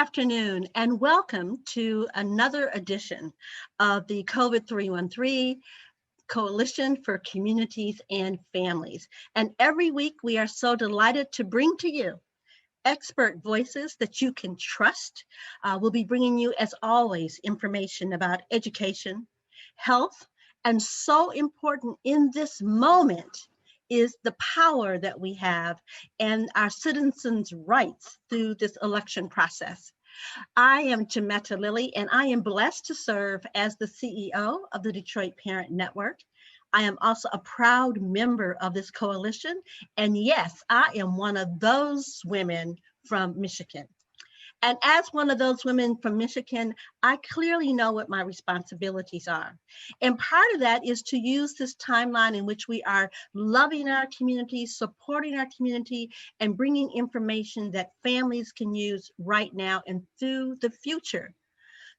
afternoon, and welcome to another edition of the COVID313 Coalition for Communities and Families. And every week, we are so delighted to bring to you expert voices that you can trust. We'll be bringing you, as always, information about education, health, and so important in this moment is the power that we have and our citizens' rights through this election process. I am Jametta Lilly, and I am blessed to serve as the CEO of the Detroit Parent Network. I am also a proud member of this coalition, and yes, I am one of those women from Michigan. And as one of those women from Michigan, I clearly know what my responsibilities are. And part of that is to use this timeline in which we are loving our community, supporting our community, and bringing information that families can use right now and through the future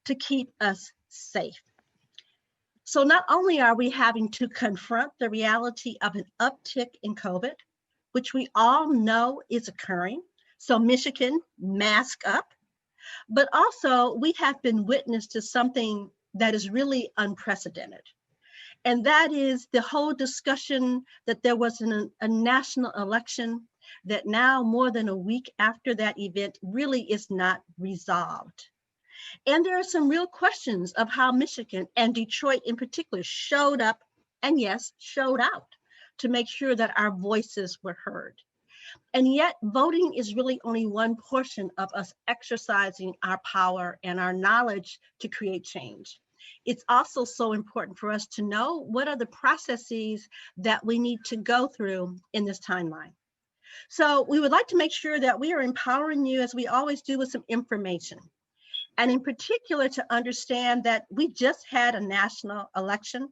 to keep us safe. So not only are we having to confront the reality of an uptick in COVID, which we all know is occurring, so Michigan, mask up. But also, we have been witness to something that is really unprecedented. And that is the whole discussion that there was a national election that now, more than a week after that event, really is not resolved. And there are some real questions of how Michigan and Detroit in particular showed up and, yes, showed out to make sure that our voices were heard. And yet voting is really only one portion of us exercising our power and our knowledge to create change. It's also so important for us to know what are the processes that we need to go through in this timeline. So we would like to make sure that we are empowering you, as we always do, with some information. And in particular, to understand that we just had a national election.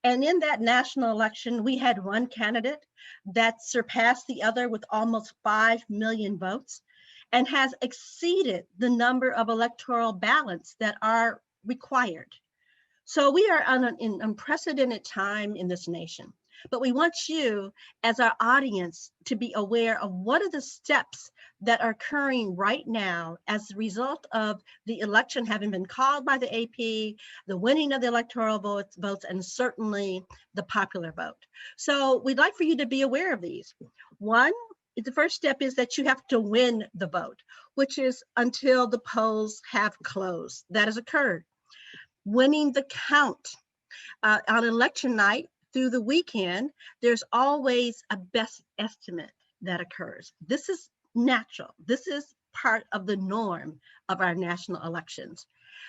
And in that national election, we had one candidate that surpassed the other with almost 5 million votes and has exceeded the number of electoral ballots that are required. So we are on an unprecedented time in this nation. But we want you, as our audience, to be aware of what are the steps that are occurring right now as a result of the election having been called by the AP, the winning of the electoral votes, and certainly the popular vote. So we'd like for you to be aware of these. One, the first step is that you have to win the vote, which is until the polls have closed. That has occurred. Winning the count on election night, through the weekend, there's always a best estimate that occurs. This is natural. This is part of the norm of our national elections.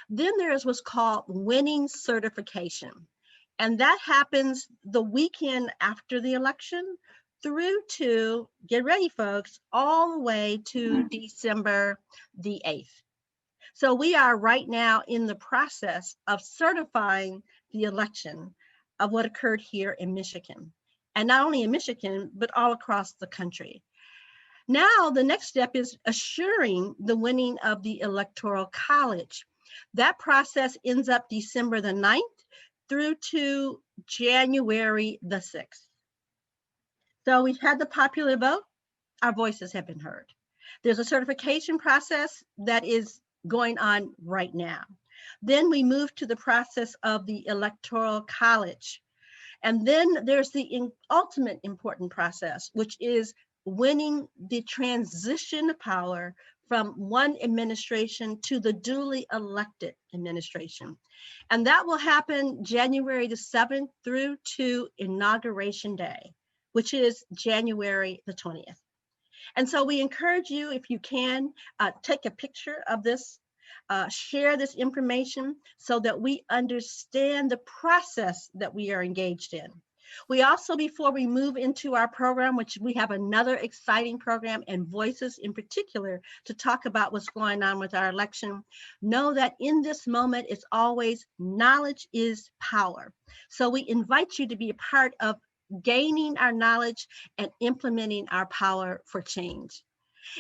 Then there is what's called winning certification. And that happens the weekend after the election through to, get ready folks, all the way to December the 8th. So we are right now in the process of certifying the election of what occurred here in Michigan. And not only in Michigan, but all across the country. Now, the next step is assuring the winning of the Electoral College. That process ends up December the 9th through to January the 6th. So we've had the popular vote, our voices have been heard. There's a certification process that is going on right now. Then we move to the process of the Electoral College. And then there's the ultimate important process, which is winning the transition of power from one administration to the duly elected administration. And that will happen January the 7th through to Inauguration Day, which is January the 20th. And so we encourage you, if you can, take a picture of this. Share this information so that we understand the process that we are engaged in. We also, before we move into our program, which we have another exciting program and voices in particular to talk about what's going on with our election, know that in this moment, it's always knowledge is power. So we invite you to be a part of gaining our knowledge and implementing our power for change.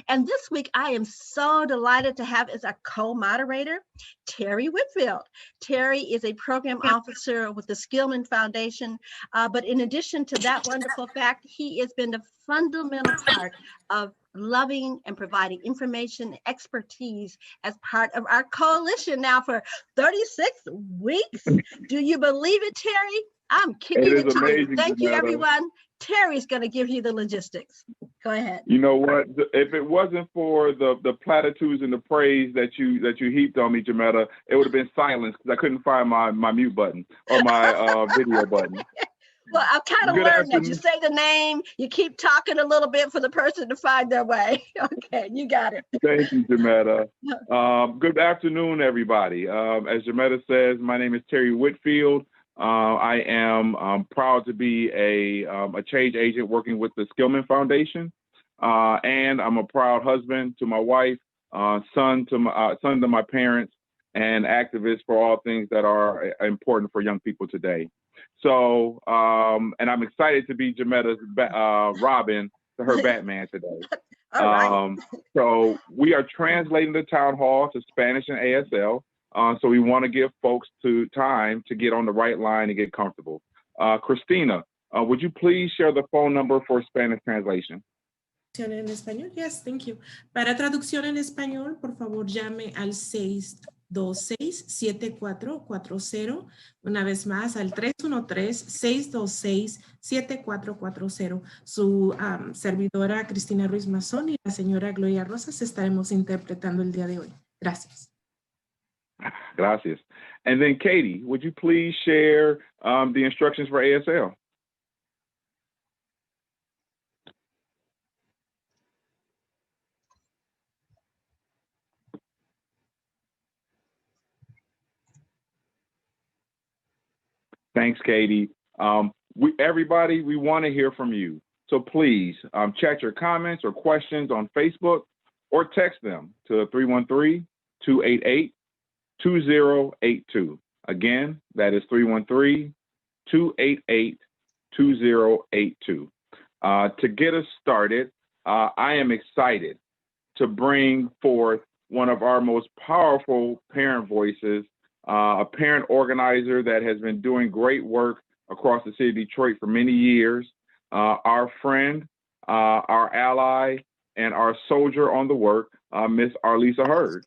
And this week, I am so delighted to have as a co-moderator, Terry Whitfield. Terry is a program officer with the Skillman Foundation. But in addition to that wonderful fact, he has been a fundamental part of loving and providing information, expertise as part of our coalition now for 36 weeks. Do you believe it, Terry? I'm kicking it to you. Thank you, everyone. Terry's going to give you the logistics. Go ahead. You know what? If it wasn't for the platitudes and the praise that you heaped on me, Jametta, it would have been silence because I couldn't find my mute button or my video button. Well, I've kind of learned that you say the name, you keep talking a little bit for the person to find their way. Okay, you got it. Thank you, Jametta. Good afternoon, everybody. As Jametta says, my name is Terry Whitfield. I am proud to be a change agent working with the Skillman Foundation, and I'm a proud husband to my wife, son to my parents, and activist for all things that are important for young people today. So, and I'm excited to be Jametta's Robin to her Batman today. All right. So we are translating the town hall to Spanish and ASL. So we want to give folks time to get on the right line and get comfortable. Christina, would you please share the phone number for Spanish translation? En español, yes, thank you. Para traducción en español, por favor, llame al 626-7440. Una vez más, al 313-626-7440. Su servidora Cristina Ruiz Mazón y la señora Gloria Rosas estaremos interpretando el día de hoy. Gracias. Gracias. And then Katie, would you please share the instructions for ASL? Thanks, Katie. Everybody, we want to hear from you. So please chat your comments or questions on Facebook or text them to 313-288-2082. Again, that is 313-288-2082. To get us started, I am excited to bring forth one of our most powerful parent voices, a parent organizer that has been doing great work across the city of Detroit for many years, our friend, our ally, and our soldier on the work, Miss Arlisa Hurd.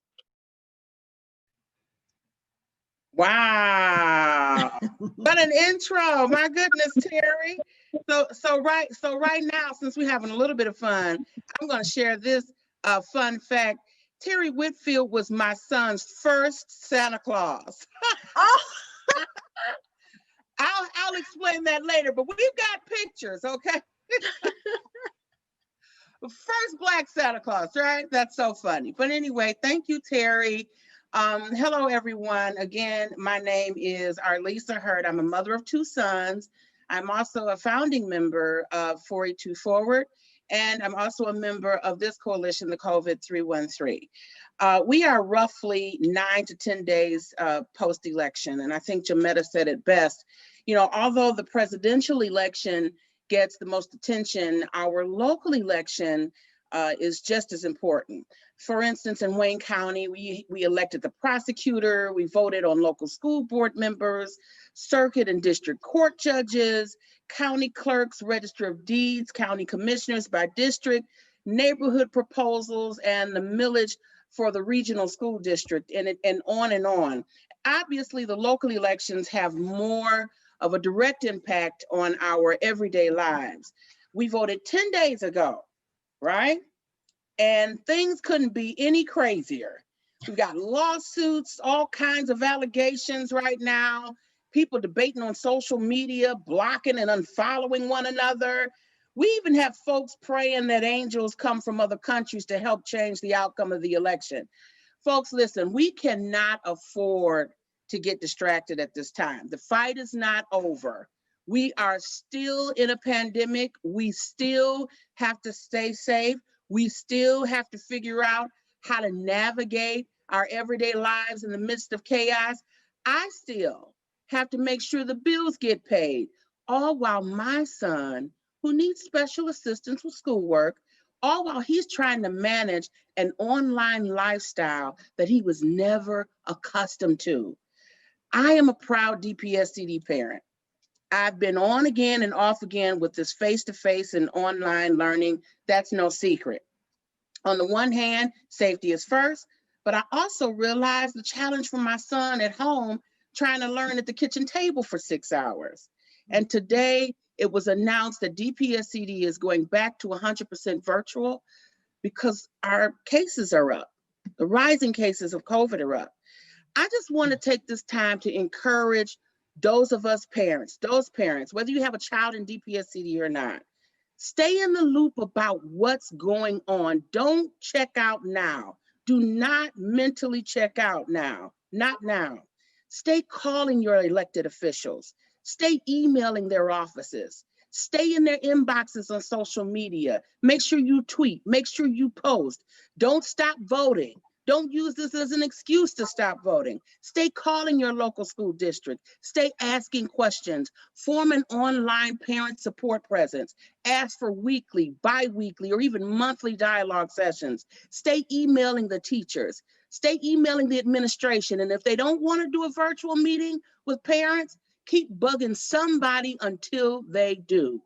Wow, what an intro! My goodness, Terry. So right now, since we're having a little bit of fun, I'm going to share this fun fact. Terry Whitfield was my son's first Santa Claus. Oh. I'll explain that later, but we've got pictures, okay? First Black Santa Claus, right? That's so funny. But anyway, thank you, Terry. Hello, everyone. Again, my name is Arlisa Hurd. I'm a mother of 2 sons. I'm also a founding member of 482 Forward, and I'm also a member of this coalition, the COVID313. We are roughly 9 to 10 days post-election, and I think Jametta said it best. You know, although the presidential election gets the most attention, our local election is just as important. For instance, in Wayne County, we elected the prosecutor, we voted on local school board members, circuit and district court judges, county clerks, register of deeds, county commissioners by district, neighborhood proposals, and the millage for the regional school district, and on and on. Obviously, the local elections have more of a direct impact on our everyday lives. We voted 10 days ago, right? And things couldn't be any crazier. We've got lawsuits, all kinds of allegations right now, people debating on social media, blocking and unfollowing one another. We even have folks praying that angels come from other countries to help change the outcome of the election. Folks, listen, we cannot afford to get distracted at this time. The fight is not over. We are still in a pandemic. We still have to stay safe. We still have to figure out how to navigate our everyday lives in the midst of chaos. I still have to make sure the bills get paid, all while my son, who needs special assistance with schoolwork, all while he's trying to manage an online lifestyle that he was never accustomed to. I am a proud DPSCD parent. I've been on again and off again with this face-to-face and online learning. That's no secret. On the one hand, safety is first, but I also realized the challenge for my son at home trying to learn at the kitchen table for 6 hours. And today it was announced that DPSCD is going back to 100% virtual because our cases are up. The rising cases of COVID are up. I just want to take this time to encourage those of us parents, whether you have a child in DPSCD or not, stay in the loop about what's going on. Don't check out now. Do not mentally check out now, not now. Stay calling your elected officials. Stay emailing their offices. Stay in their inboxes on social media. Make sure you tweet, make sure you post. Don't stop voting. Don't use this as an excuse to stop voting. Stay calling your local school district. Stay asking questions. Form an online parent support presence. Ask for weekly, bi-weekly, or even monthly dialogue sessions. Stay emailing the teachers. Stay emailing the administration. And if they don't want to do a virtual meeting with parents, keep bugging somebody until they do.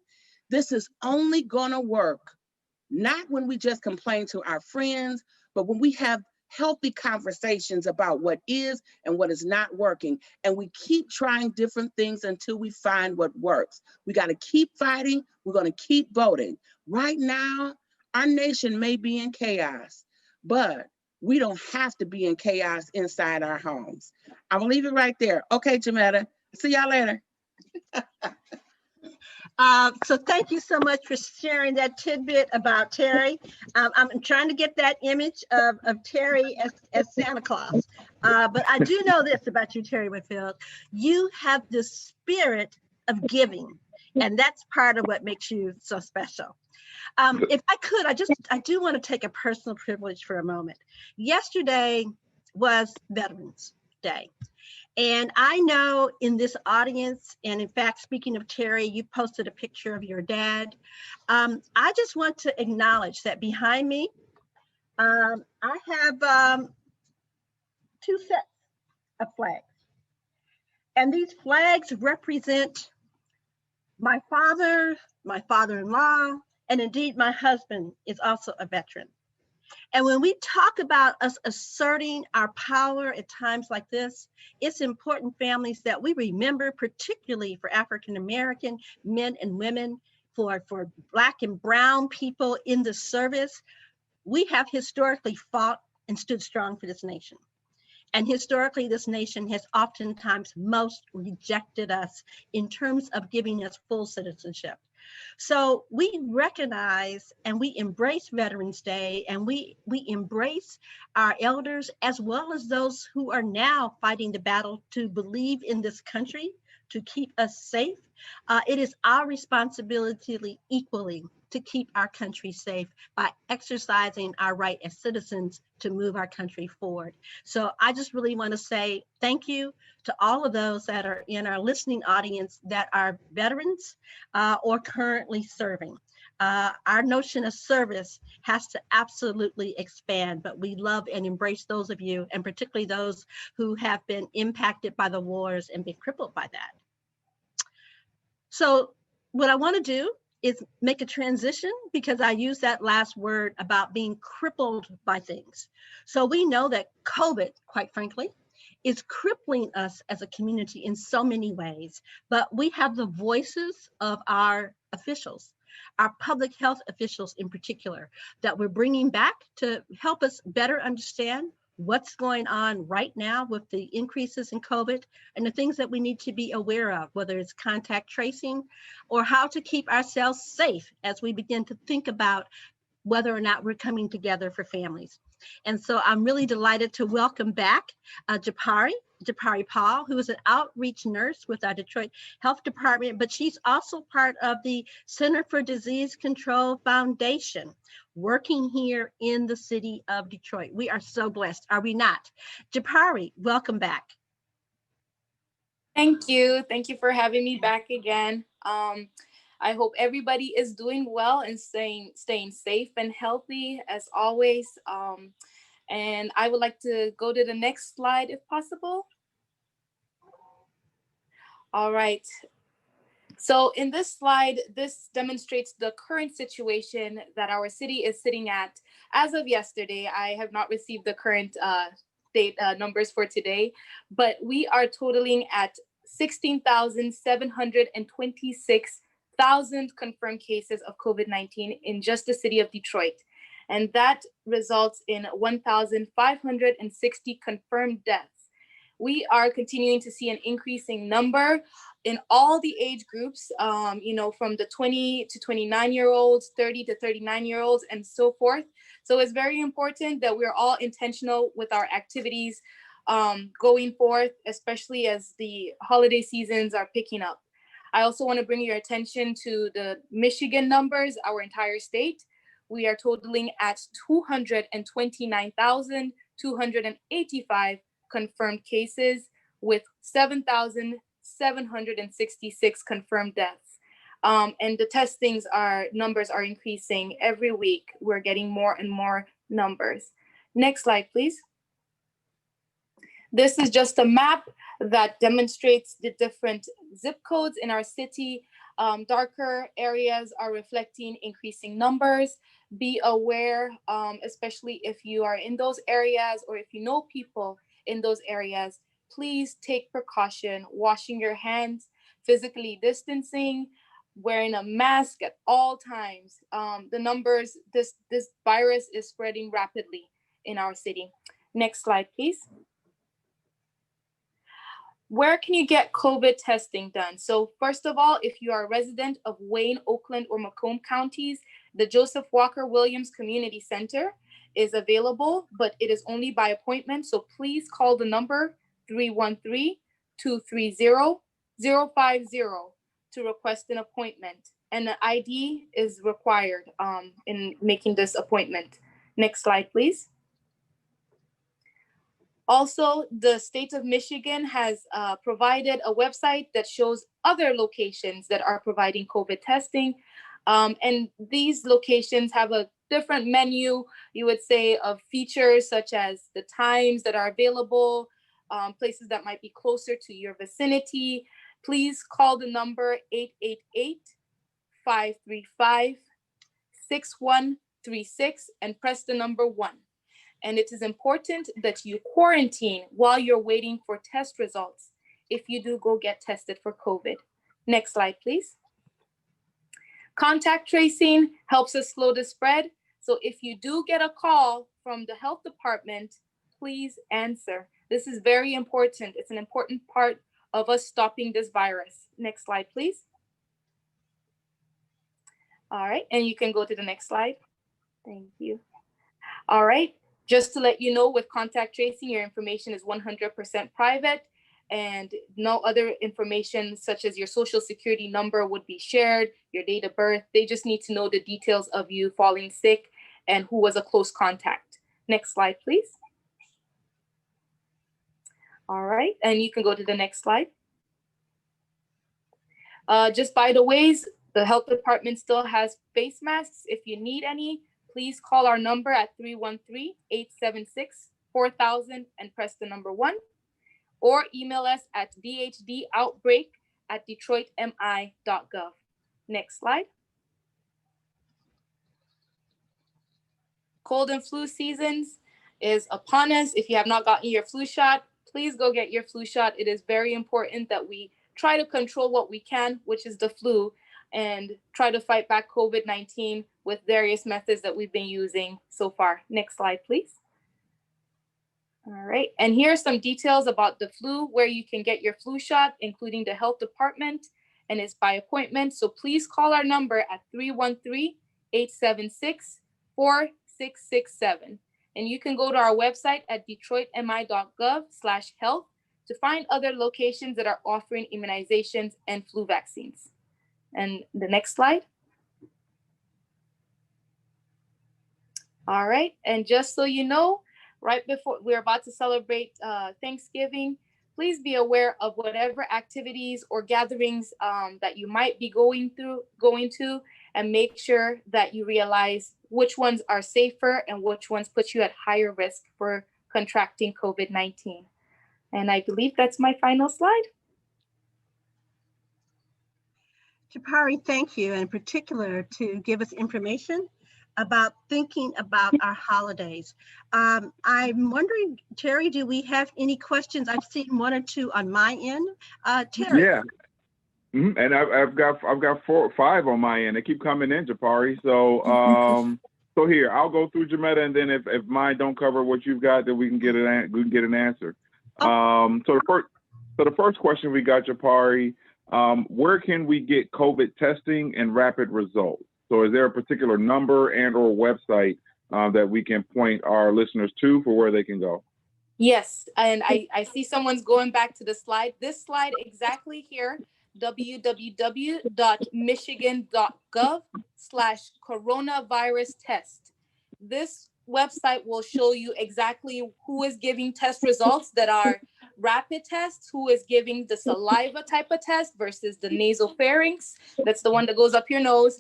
This is only gonna work, not when we just complain to our friends, but when we have healthy conversations about what is and what is not working. And we keep trying different things until we find what works. We got to keep fighting. We're going to keep voting. Right now, our nation may be in chaos, but we don't have to be in chaos inside our homes. I'm going to leave it right there. Okay, Jametta. See y'all later. So thank you so much for sharing that tidbit about Terry. I'm trying to get that image of Terry as Santa Claus. But I do know this about you, Terry Whitfield. You have the spirit of giving, and that's part of what makes you so special. If I could, I do want to take a personal privilege for a moment. Yesterday was Veterans Day. And I know in this audience, and in fact, speaking of Terry, you posted a picture of your dad. I just want to acknowledge that behind me, I have 2 sets of flags. And these flags represent my father, my father-in-law, and indeed my husband is also a veteran. And when we talk about us asserting our power at times like this, it's important, families, that we remember, particularly for African-American men and women, for Black and brown people in the service, we have historically fought and stood strong for this nation. And historically, this nation has oftentimes most rejected us in terms of giving us full citizenship. So we recognize and we embrace Veterans Day, and we embrace our elders as well as those who are now fighting the battle to believe in this country, to keep us safe. It is our responsibility equally to keep our country safe by exercising our right as citizens to move our country forward. So I just really want to say thank you to all of those that are in our listening audience that are veterans or currently serving. Our notion of service has to absolutely expand, but we love and embrace those of you, and particularly those who have been impacted by the wars and been crippled by that. So what I want to do is make a transition, because I use that last word about being crippled by things. So we know that COVID, quite frankly, is crippling us as a community in so many ways, but we have the voices of our officials, our public health officials in particular, that we're bringing back to help us better understand what's going on right now with the increases in COVID and the things that we need to be aware of, whether it's contact tracing or how to keep ourselves safe as we begin to think about whether or not we're coming together for families. And so I'm really delighted to welcome back Japari Paul, who is an outreach nurse with our Detroit Health Department, but she's also part of the Center for Disease Control Foundation, working here in the city of Detroit. We are so blessed, are we not? Japari, welcome back. Thank you. Thank you for having me back again. I hope everybody is doing well and staying safe and healthy as always. And I would like to go to the next slide if possible. All right. So in this slide, this demonstrates the current situation that our city is sitting at. As of yesterday, I have not received the current date numbers for today, but we are totaling at 16,726,000 confirmed cases of COVID-19 in just the city of Detroit. And that results in 1,560 confirmed deaths. We are continuing to see an increasing number in all the age groups, from the 20 to 29-year-olds, 30 to 39-year-olds, and so forth. So it's very important that we're all intentional with our activities going forth, especially as the holiday seasons are picking up. I also want to bring your attention to the Michigan numbers, our entire state. We are totaling at 229,285 confirmed cases with 7,766 confirmed deaths. And the numbers are increasing every week. We're getting more and more numbers. Next slide, please. This is just a map that demonstrates the different zip codes in our city. Darker areas are reflecting increasing numbers. Be aware, especially if you are in those areas or if you know people in those areas, please take precaution, washing your hands, physically distancing, wearing a mask at all times. The numbers, this virus is spreading rapidly in our city. Next slide, please. Where can you get COVID testing done? So first of all, if you are a resident of Wayne, Oakland, or Macomb counties, the Joseph Walker Williams Community Center is available, but it is only by appointment. So please call the number 313-230-050 to request an appointment. And the ID is required in making this appointment. Next slide, please. Also, the state of Michigan has provided a website that shows other locations that are providing COVID testing. And these locations have a different menu, you would say, of features such as the times that are available, places that might be closer to your vicinity. Please call the number 888-535-6136 and press the number 1. And it is important that you quarantine while you're waiting for test results if you do go get tested for COVID. Next slide, please. Contact tracing helps us slow the spread. So if you do get a call from the health department, please answer. This is very important. It's an important part of us stopping this virus. Next slide, please. All right, and you can go to the next slide. Thank you. All right. Just to let you know, with contact tracing, your information is 100% private and no other information such as your social security number would be shared, your date of birth. They just need to know the details of you falling sick and who was a close contact. Next slide, please. All right, and you can go to the next slide. Just by the ways, the health department still has face masks. If you need any, please call our number at 313-876-4000 and press the number 1, or email us at dhdoutbreak@detroitmi.gov. Next slide. Cold and flu seasons is upon us. If you have not gotten your flu shot, please go get your flu shot. It is very important that we try to control what we can, which is the flu, and try to fight back COVID-19 with various methods that we've been using so far. Next slide, please. All right, and here are some details about the flu, where you can get your flu shot, including the health department, and it's by appointment. So please call our number at 313-876-4667. And you can go to our website at detroitmi.gov/health to find other locations that are offering immunizations and flu vaccines. And the next slide. All right, and just so you know, right before we're about to celebrate Thanksgiving, please be aware of whatever activities or gatherings that you might be going to, and make sure that you realize which ones are safer and which ones put you at higher risk for contracting COVID-19. And I believe that's my final slide. Japari, thank you, in particular to give us information about thinking about our holidays. I'm wondering, Terry, do we have any questions? I've seen one or two on my end. Terry. Yeah. And I've got 4 or 5 on my end. They keep coming in, Japari. So so here, I'll go through Jametta, and then if mine don't cover what you've got, then we can get an answer. So the first question we got, Japari, where can we get COVID testing and rapid results? So is there a particular number and or website that we can point our listeners to for where they can go? Yes, and I see someone's going back to the slide. This slide exactly here, www.michigan.gov/coronavirus test. This website will show you exactly who is giving test results that are rapid tests, who is giving the saliva type of test versus the nasopharynx. That's the one that goes up your nose.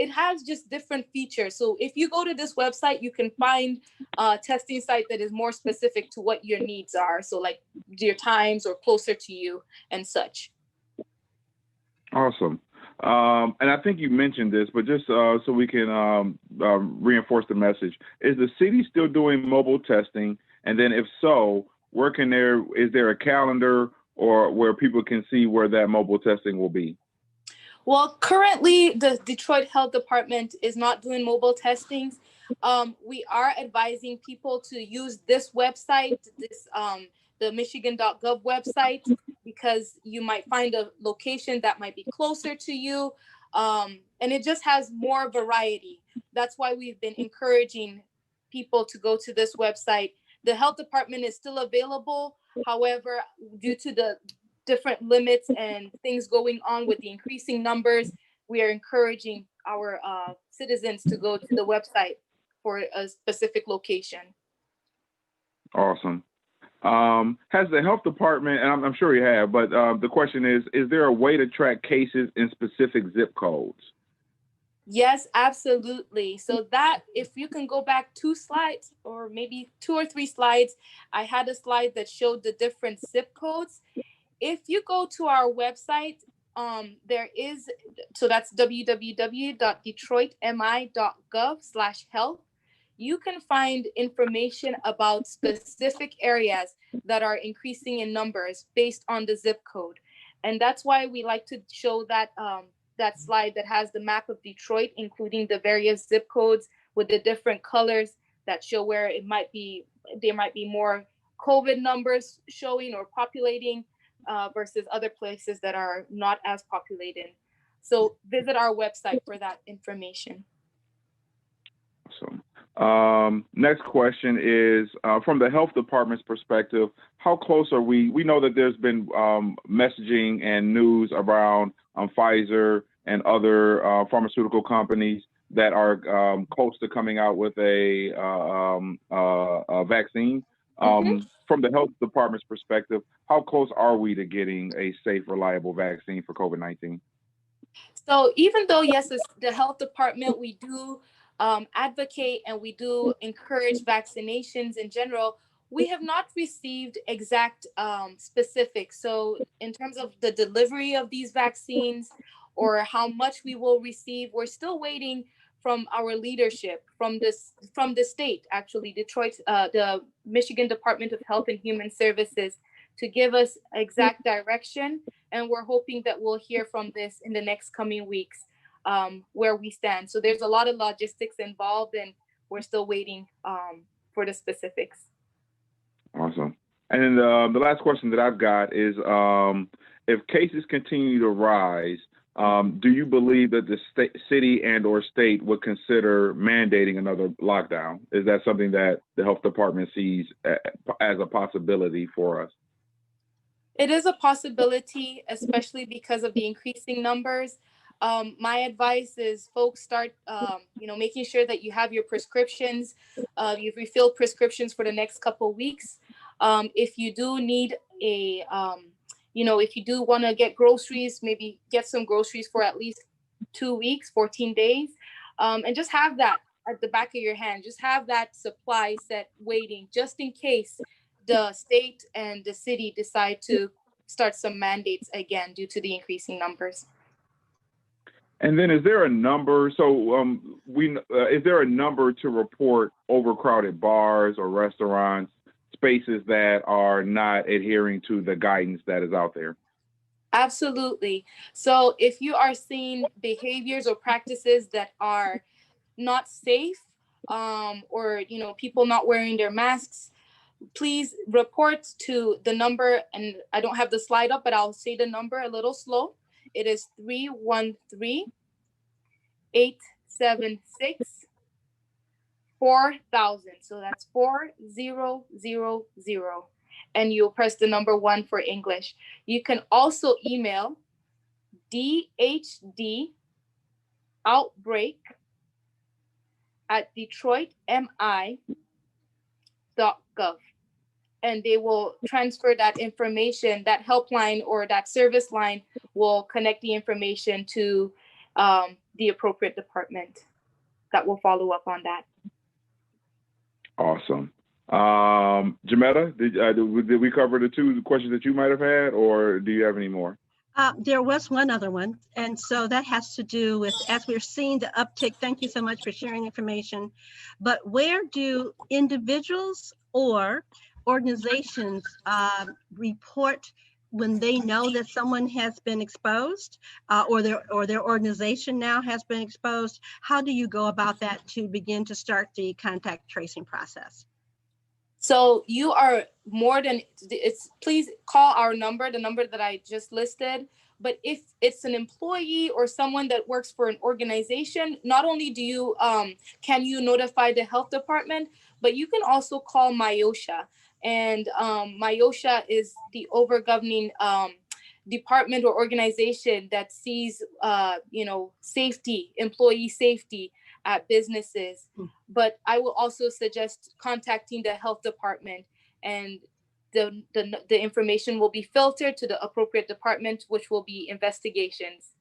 It has just different features. So if you go to this website, you can find a testing site that is more specific to what your needs are. So like your times or closer to you and such. Awesome. And I think you mentioned this, but just so we can reinforce the message, is the city still doing mobile testing? And then if so, is there a calendar or where people can see where that mobile testing will be? Well, currently the Detroit Health Department is not doing mobile testings. We are advising people to use this website, the Michigan.gov website, because you might find a location that might be closer to you. And it just has more variety. That's why we've been encouraging people to go to this website. The health department is still available. However, due to the different limits and things going on with the increasing numbers, we are encouraging our citizens to go to the website for a specific location. Awesome. Has the health department, and I'm sure you have, but the question is there a way to track cases in specific zip codes? Yes, absolutely. So that, if you can go back 2 slides or maybe 2 or 3 slides, I had a slide that showed the different zip codes. If you go to our website, so that's www.detroitmi.gov/health. You can find information about specific areas that are increasing in numbers based on the zip code. And that's why we like to show that that slide that has the map of Detroit, including the various zip codes with the different colors that show where there might be more COVID numbers showing or populating versus other places that are not as populated. So visit our website for that information. Awesome. Next question is from the health department's perspective, how close are we? We know that there's been messaging and news around Pfizer and other pharmaceutical companies that are close to coming out with a vaccine. From the health department's perspective, how close are we to getting a safe, reliable vaccine for COVID-19? So even though, yes, it's the health department, we do advocate and we do encourage vaccinations in general, we have not received exact specifics. So in terms of the delivery of these vaccines or how much we will receive, we're still waiting from our leadership, from the state, actually, Detroit, the Michigan Department of Health and Human Services, to give us exact direction. And we're hoping that we'll hear from this in the next coming weeks, where we stand. So there's a lot of logistics involved, and we're still waiting for the specifics. Awesome. And then the last question that I've got is, if cases continue to rise, do you believe that the city and or state would consider mandating another lockdown? Is that something that the health department sees as a possibility for us? It is a possibility, especially because of the increasing numbers. My advice is folks start, making sure that you have your prescriptions. You've refilled prescriptions for the next couple of weeks. If you do need a, if you do want to get groceries, maybe get some groceries for at least 2 weeks, 14 days, and just have that at the back of your hand. Just have that supply set waiting, just in case the state and the city decide to start some mandates again due to the increasing numbers. And then is there a number? So is there a number to report overcrowded bars or restaurants, spaces that are not adhering to the guidance that is out there? Absolutely. So if you are seeing behaviors or practices that are not safe, or people not wearing their masks, please report to the number. And I don't have the slide up, but I'll say the number a little slow. It is 313-876-4000. So that's 4000. And you'll press the number 1 for English. You can also email DHD_outbreak@detroitmi.gov. And they will transfer that information, that helpline or that service line will connect the information to the appropriate department that will follow up on that. Awesome. Jametta, did we cover the 2 questions that you might have had, or do you have any more? There was one other one, and so that has to do with, as we're seeing the uptick, thank you so much for sharing information, but where do individuals or organizations report when they know that someone has been exposed, or their organization now has been exposed? How do you go about that to begin to start the contact tracing process? So you are please call our number, the number that I just listed. But if it's an employee or someone that works for an organization, not only do you can you notify the health department, but you can also call MIOSHA. And MIOSHA is the overgoverning department or organization that sees safety, employee safety at businesses. But I will also suggest contacting the health department, and the information will be filtered to the appropriate department, which will be investigations.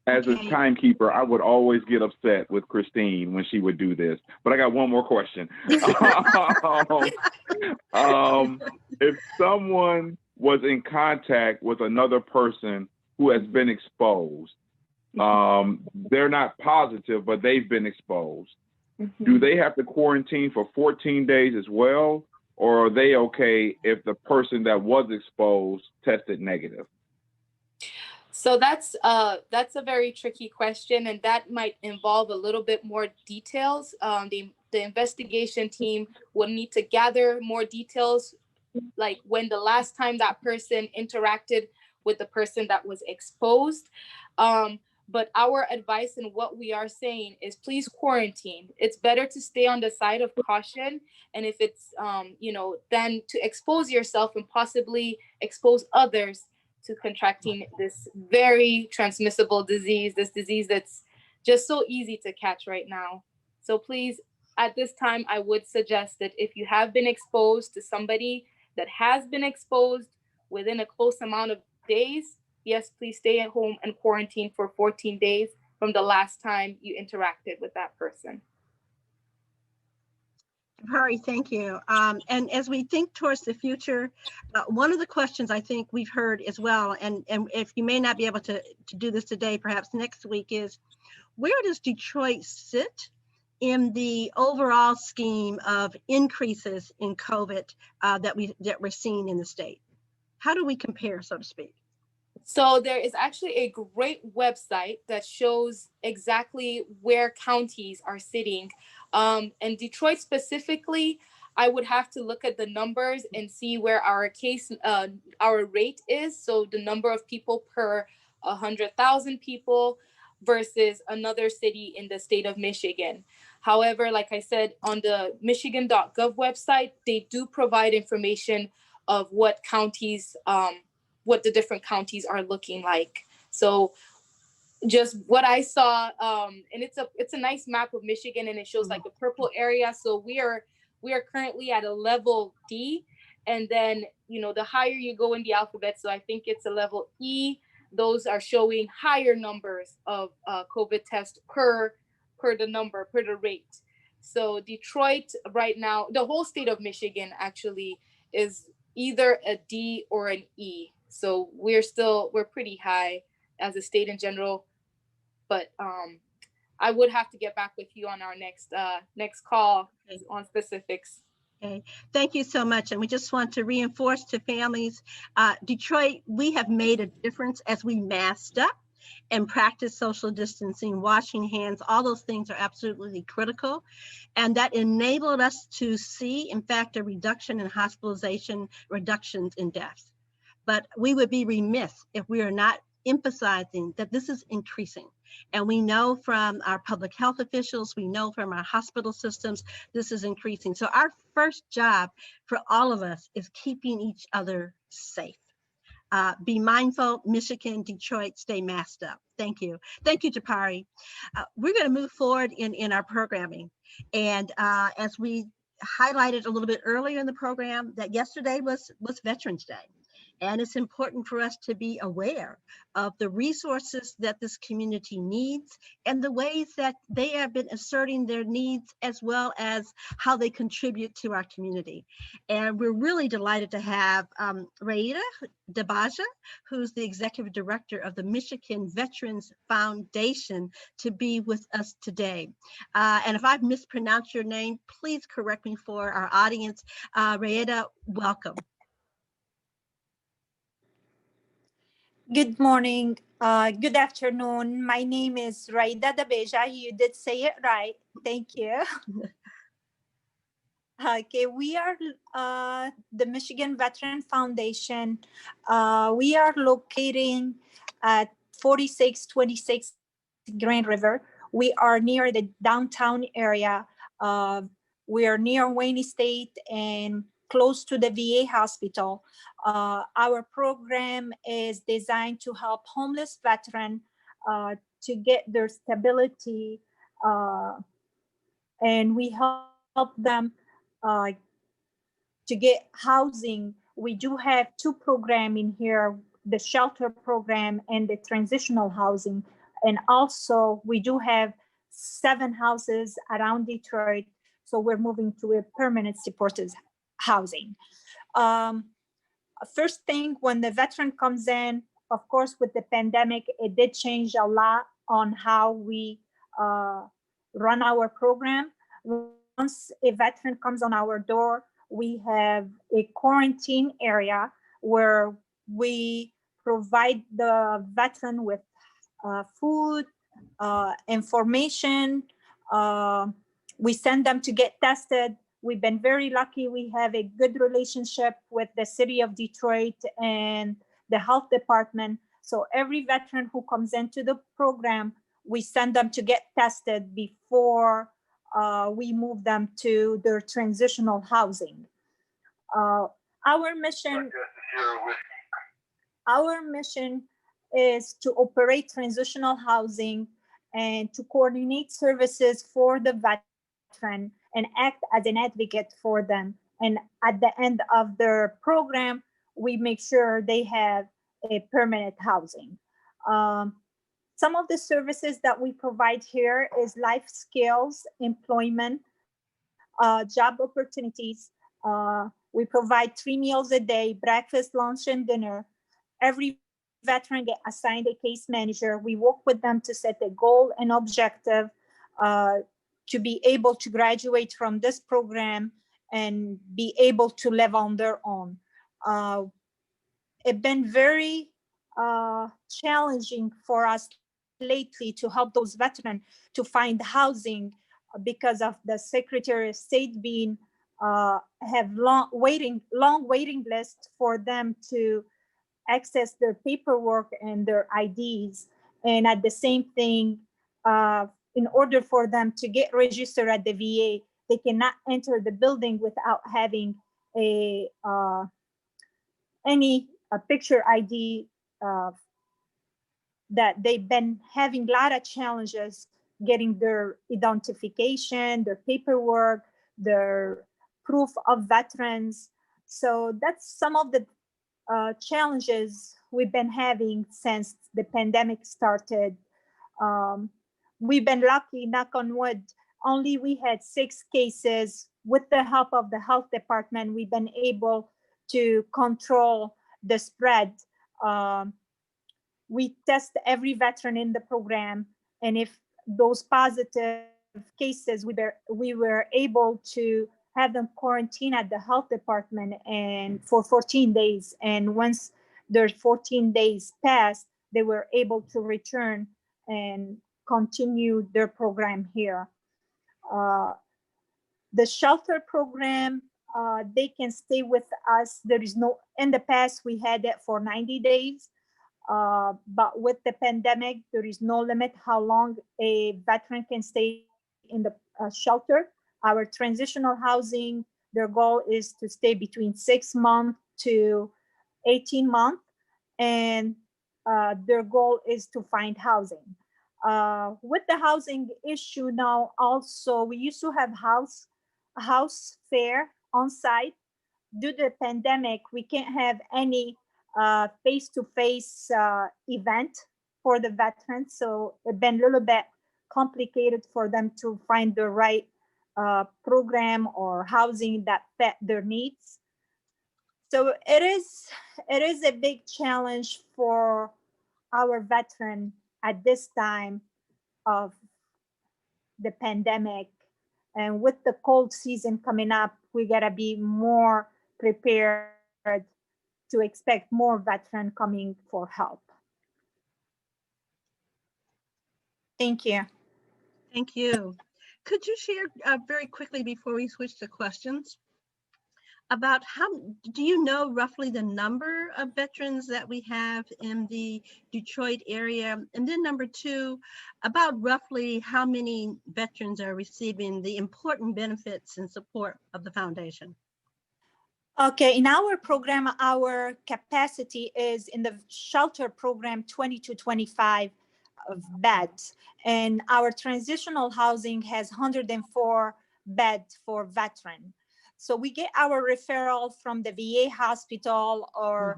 As a timekeeper, I would always get upset with Christine when she would do this. But I got one more question. If someone was in contact with another person who has been exposed, they're not positive, but they've been exposed. Do they have to quarantine for 14 days as well? Or are they okay if the person that was exposed tested negative? So that's a very tricky question, and that might involve a little bit more details. The investigation team will need to gather more details, like when the last time that person interacted with the person that was exposed. But our advice and what we are saying is please quarantine. It's better to stay on the side of caution. And if it's, then to expose yourself and possibly expose others to contracting this very transmissible disease, this disease that's just so easy to catch right now. So please, at this time, I would suggest that if you have been exposed to somebody that has been exposed within a close amount of days, yes, please stay at home and quarantine for 14 days from the last time you interacted with that person. Hari, thank you. And as we think towards the future, one of the questions I think we've heard as well, and if you may not be able to do this today, perhaps next week, is where does Detroit sit in the overall scheme of increases in COVID that we're seeing in the state? How do we compare, so to speak? So there is actually a great website that shows exactly where counties are sitting. And Detroit specifically, I would have to look at the numbers and see where our rate is. So the number of people per 100,000 people versus another city in the state of Michigan. However, like I said, on the michigan.gov website, they do provide information of what counties, what the different counties are looking like. So just what I saw, and it's a nice map of Michigan, and it shows like the purple area. So we are currently at a level D, And then, the higher you go in the alphabet, so I think it's a level E, those are showing higher numbers of COVID tests per the rate. So Detroit right now, the whole state of Michigan actually is either a D or an E. So we're pretty high as a state in general, but I would have to get back with you on our next call on specifics. Okay, thank you so much. And we just want to reinforce to families, Detroit, we have made a difference as we masked up and practice social distancing, washing hands. All those things are absolutely critical. And that enabled us to see, in fact, a reduction in hospitalization, reductions in deaths. But we would be remiss if we are not emphasizing that this is increasing. And we know from our public health officials, we know from our hospital systems, this is increasing. So our first job for all of us is keeping each other safe. Be mindful, Michigan, Detroit, stay masked up. Thank you. Thank you, Japari. We're going to move forward in our programming. And as we highlighted a little bit earlier in the program, that yesterday was Veterans Day. And it's important for us to be aware of the resources that this community needs and the ways that they have been asserting their needs, as well as how they contribute to our community. And we're really delighted to have Raida Dabaja, who's the executive director of the Michigan Veterans Foundation, to be with us today. And if I've mispronounced your name, please correct me for our audience. Raida, welcome. Good morning, good afternoon. My name is Raida Dabeja. You did say it right. Thank you. Okay, we are the Michigan Veteran Foundation. We are located at 4626 Grand River. We are near the downtown area. We are near Wayne State and close to the VA hospital. Our program is designed to help homeless veterans to get their stability, and we help them to get housing. We do have two programs in here, the shelter program and the transitional housing. And also we do have 7 houses around Detroit. So we're moving to a permanent supported housing. First thing, when the veteran comes in, of course, with the pandemic, it did change a lot on how we run our program. Once a veteran comes on our door, we have a quarantine area where we provide the veteran with food, information. We send them to get tested. We've been very lucky. We have a good relationship with the city of Detroit and the health department. So every veteran who comes into the program, we send them to get tested before we move them to their transitional housing. Our mission is to operate transitional housing and to coordinate services for the veteran and act as an advocate for them. And at the end of their program, we make sure they have a permanent housing. Some of the services that we provide here is life skills, employment, job opportunities. We provide 3 meals a day, breakfast, lunch, and dinner. Every veteran get assigned a case manager. We work with them to set a goal and objective to be able to graduate from this program and be able to live on their own. It's been very challenging for us lately to help those veterans to find housing because of the Secretary of State being have long waiting lists for them to access their paperwork and their IDs. And at the same thing, in order for them to get registered at the VA, they cannot enter the building without having a picture ID. That they've been having a lot of challenges getting their identification, their paperwork, their proof of veterans. So that's some of the challenges we've been having since the pandemic started. We've been lucky, knock on wood, only we had 6 cases. With the help of the health department, we've been able to control the spread. We test every veteran in the program, and if those positive cases, we were able to have them quarantine at the health department and for 14 days. And once their 14 days passed, they were able to return and continue their program here. The shelter program, they can stay with us. There is no, in the past we had it for 90 days. But with the pandemic, there is no limit how long a veteran can stay in the shelter. Our transitional housing, their goal is to stay between 6 months to 18 months, and their goal is to find housing. With the housing issue now, also, we used to have house fair on site. Due to the pandemic, we can't have any face-to-face event for the veterans, so it's been a little bit complicated for them to find the right program or housing that fit their needs. So it is a big challenge for our veteran at this time of the pandemic, and with the cold season coming up, we gotta be more prepared to expect more veterans coming for help. Thank you. Thank you. Could you share very quickly before we switch to questions about how, do you know roughly the number of veterans that we have in the Detroit area? And then number 2, about roughly how many veterans are receiving the important benefits and support of the foundation? Okay, in our program, our capacity is in the shelter program 20 to 25 beds, and our transitional housing has 104 beds for veterans. So we get our referral from the VA hospital or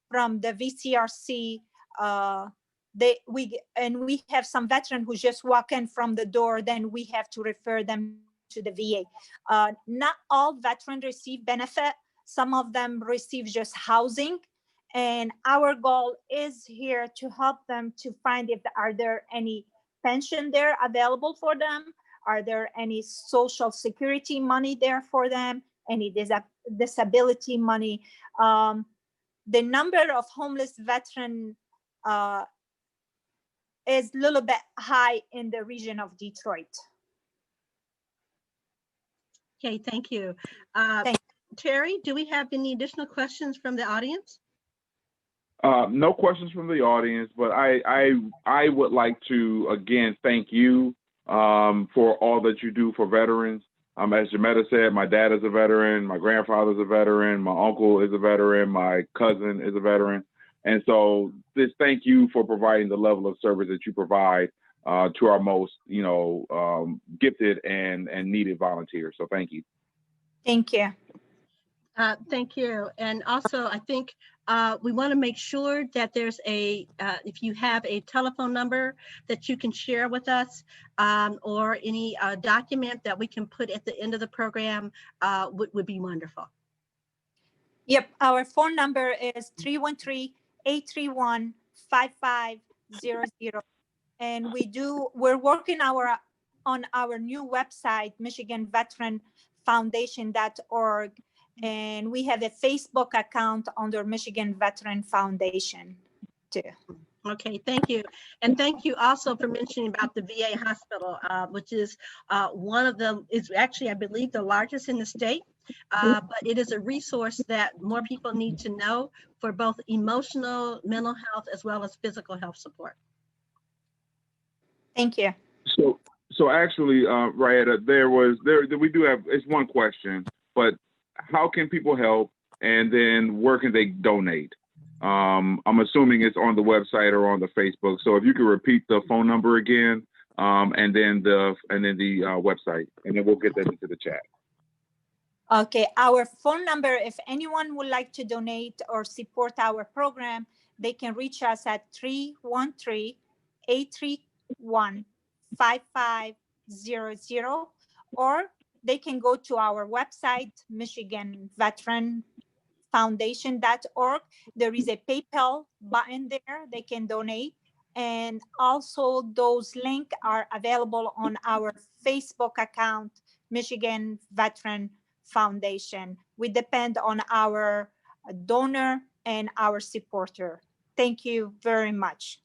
from the VCRC. We have some veterans who just walk in from the door, then we have to refer them to the VA. Not all veterans receive benefit. Some of them receive just housing. And our goal is here to help them to find if are there any pension there available for them? Are there any social security money there for them? Any disability money? The number of homeless veterans is a little bit high in the region of Detroit. Okay, thank you. Thank Terry, do we have any additional questions from the audience? No questions from the audience, but I would like to again thank you for all that you do for veterans. As Jametta said, my dad is a veteran, my grandfather's a veteran, my uncle is a veteran, my cousin is a veteran, and so this thank you for providing the level of service that you provide to our most gifted and needed volunteers. So thank you. Thank you. Thank you. And also, I think we want to make sure that there's a, if you have a telephone number that you can share with us or any document that we can put at the end of the program would be wonderful. Yep, our phone number is 313-831-5500. And we're working on our new website, MichiganVeteranFoundation.org. And we have a Facebook account under Michigan Veteran Foundation too. Okay, thank you. And thank you also for mentioning about the VA hospital, which is one of them, is actually, I believe, the largest in the state, but it is a resource that more people need to know for both emotional, mental health, as well as physical health support. Thank you. So actually, Rayetta, we do have, it's one question, but how can people help, and then where can they donate? I'm assuming it's on the website or on the Facebook. So if you could repeat the phone number again, and then the website, and then we'll get that into the chat. Okay, our phone number, if anyone would like to donate or support our program, they can reach us at 313-831-5500, or they can go to our website, michiganveteranfoundation.org. There is a PayPal button there. They can donate. And also those links are available on our Facebook account, Michigan Veteran Foundation. We depend on our donor and our supporter. Thank you very much.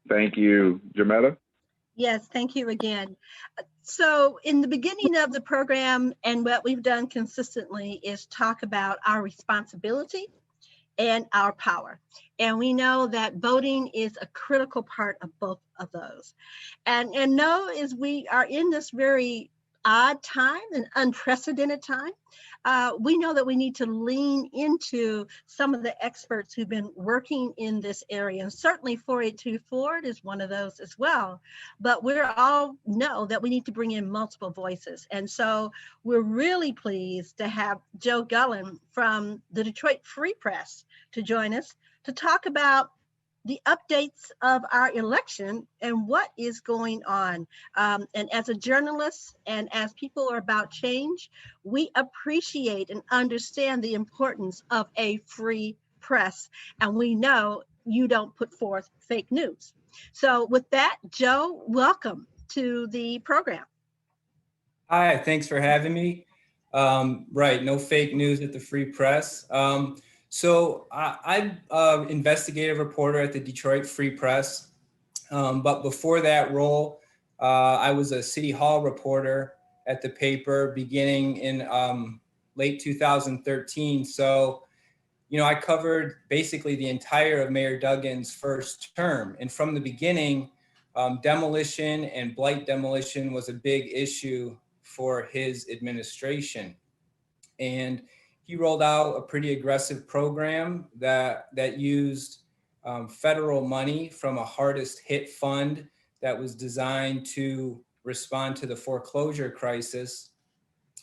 Thank you, Jametta. Yes, thank you again. So in the beginning of the program, and what we've done consistently is talk about our responsibility and our power. And we know that voting is a critical part of both of those. And know is we are in this very odd time, an unprecedented time. We know that we need to lean into some of the experts who've been working in this area. And certainly 482 Ford is one of those as well. But we all know that we need to bring in multiple voices. And so we're really pleased to have Joe Gullen from the Detroit Free Press to join us to talk about the updates of our election and what is going on. And as a journalist and as people are about change, we appreciate and understand the importance of a free press. And we know you don't put forth fake news. So with that, Joe, welcome to the program. Hi, thanks for having me. Right, no fake news at the Free Press. So I'm an investigative reporter at the Detroit Free Press. But before that role, I was a City Hall reporter at the paper beginning in late 2013. So, you know, I covered basically the entire of Mayor Duggan's first term. And from the beginning, demolition and blight demolition was a big issue for his administration. And he rolled out a pretty aggressive program that used federal money from a hardest hit fund that was designed to respond to the foreclosure crisis.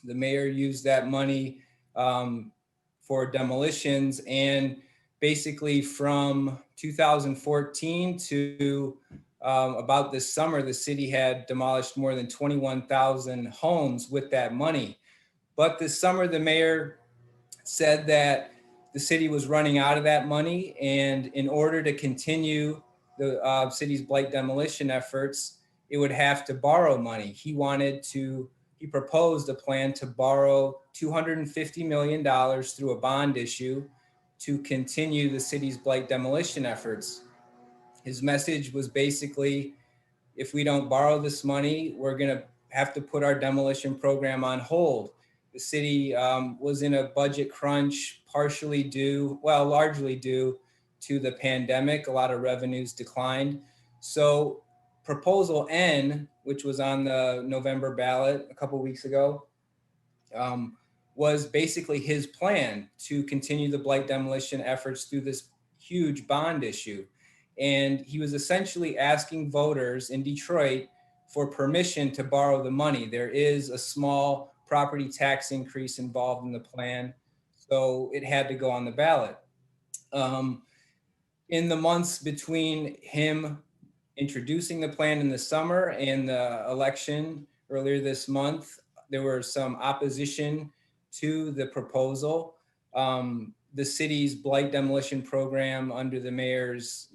The mayor used that money for demolitions, and basically from 2014 to about this summer, the city had demolished more than 21,000 homes with that money. But this summer, the mayor said that the city was running out of that money, and in order to continue the city's blight demolition efforts, it would have to borrow money. He proposed a plan to borrow $250 million through a bond issue to continue the city's blight demolition efforts. His message was basically, if we don't borrow this money, we're gonna have to put our demolition program on hold. The city was in a budget crunch, largely due to the pandemic. A lot of revenues declined. So Proposal N, which was on the November ballot a couple of weeks ago, was basically his plan to continue the blight demolition efforts through this huge bond issue. And he was essentially asking voters in Detroit for permission to borrow the money. There is a small property tax increase involved in the plan, so it had to go on the ballot. In the months between him introducing the plan in the summer and the election earlier this month, there were some opposition to the proposal. The city's blight demolition program under the mayor's,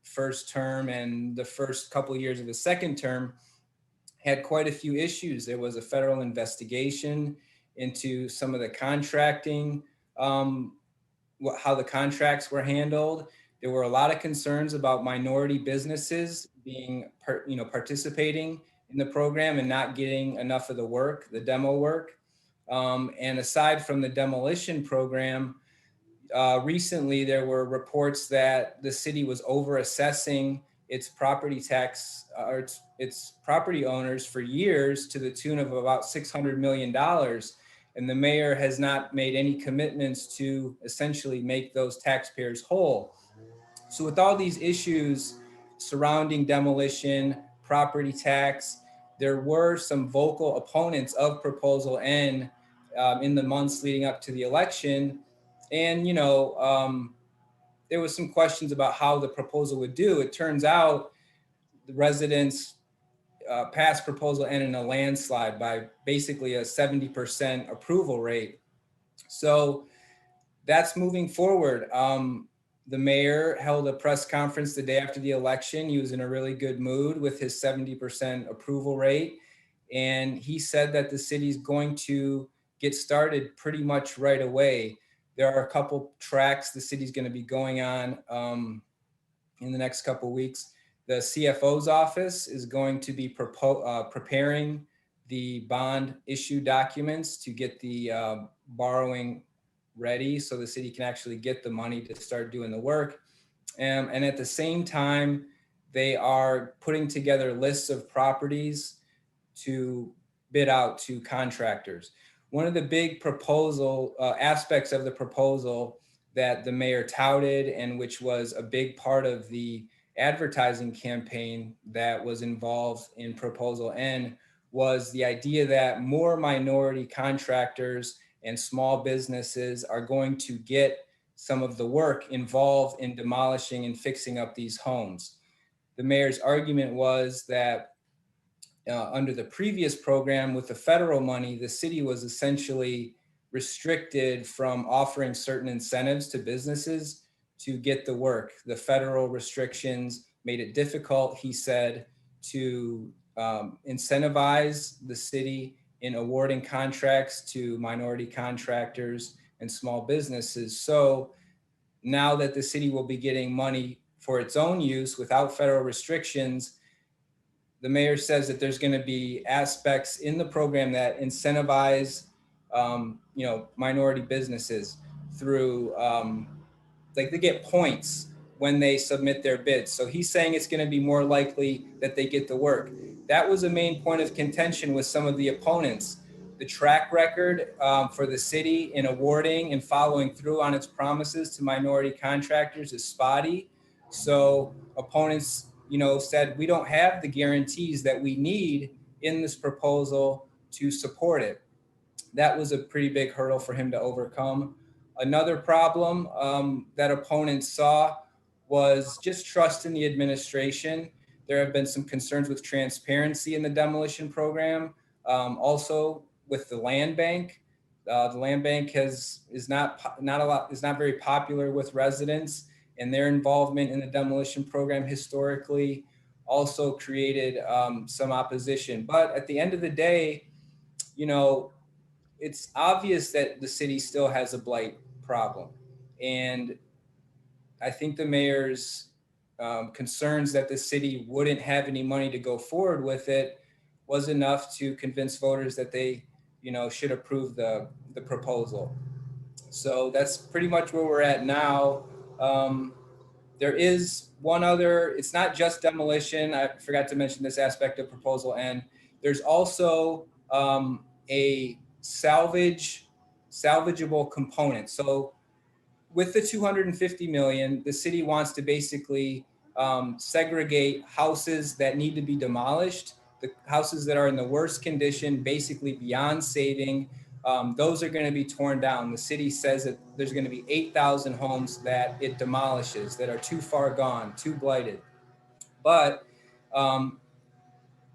first term and the first couple of years of the second term had quite a few issues. There was a federal investigation into some of the contracting, how the contracts were handled. There were a lot of concerns about minority businesses being, participating in the program and not getting enough of the work, the demo work. And aside from the demolition program, recently there were reports that the city was over-assessing its property tax, or its property owners for years to the tune of about $600 million. And the mayor has not made any commitments to essentially make those taxpayers whole. So with all these issues surrounding demolition, property tax, there were some vocal opponents of Proposal N in the months leading up to the election. And, there was some questions about how the proposal would do. It turns out the residents passed proposal N in a landslide by basically a 70% approval rate. So that's moving forward. The mayor held a press conference the day after the election. He was in a really good mood with his 70% approval rate. And he said that the city's going to get started pretty much right away. There are a couple tracks the city's going to be going on in the next couple weeks. The CFO's office is going to be preparing the bond issue documents to get the borrowing ready so the city can actually get the money to start doing the work. And at the same time, they are putting together lists of properties to bid out to contractors. One of the big proposal aspects of the proposal that the mayor touted, and which was a big part of the advertising campaign that was involved in Proposal N, was the idea that more minority contractors and small businesses are going to get some of the work involved in demolishing and fixing up these homes. The mayor's argument was that under the previous program with the federal money, the city was essentially restricted from offering certain incentives to businesses to get the work. The federal restrictions made it difficult, he said, to incentivize the city in awarding contracts to minority contractors and small businesses. So now that the city will be getting money for its own use without federal restrictions, the mayor says that there's going to be aspects in the program that incentivize, minority businesses through, like they get points when they submit their bids. So he's saying it's going to be more likely that they get the work. That was a main point of contention with some of the opponents. The track record for the city in awarding and following through on its promises to minority contractors is spotty. So opponents, said we don't have the guarantees that we need in this proposal to support it. That was a pretty big hurdle for him to overcome. Another problem that opponents saw was just trust in the administration. There have been some concerns with transparency in the demolition program. Also with the land bank. The land bank is not very popular with residents, and their involvement in the demolition program historically also created some opposition. But at the end of the day, it's obvious that the city still has a blight problem. And I think the mayor's concerns that the city wouldn't have any money to go forward with it was enough to convince voters that they, should approve the proposal. So that's pretty much where we're at now. There is one other, it's not just demolition. I forgot to mention this aspect of Proposal N. There's also a salvageable component. So with the 250 million, the city wants to basically segregate houses that need to be demolished, the houses that are in the worst condition, basically beyond saving. Those are going to be torn down. The city says that there's going to be 8,000 homes that it demolishes that are too far gone, too blighted. But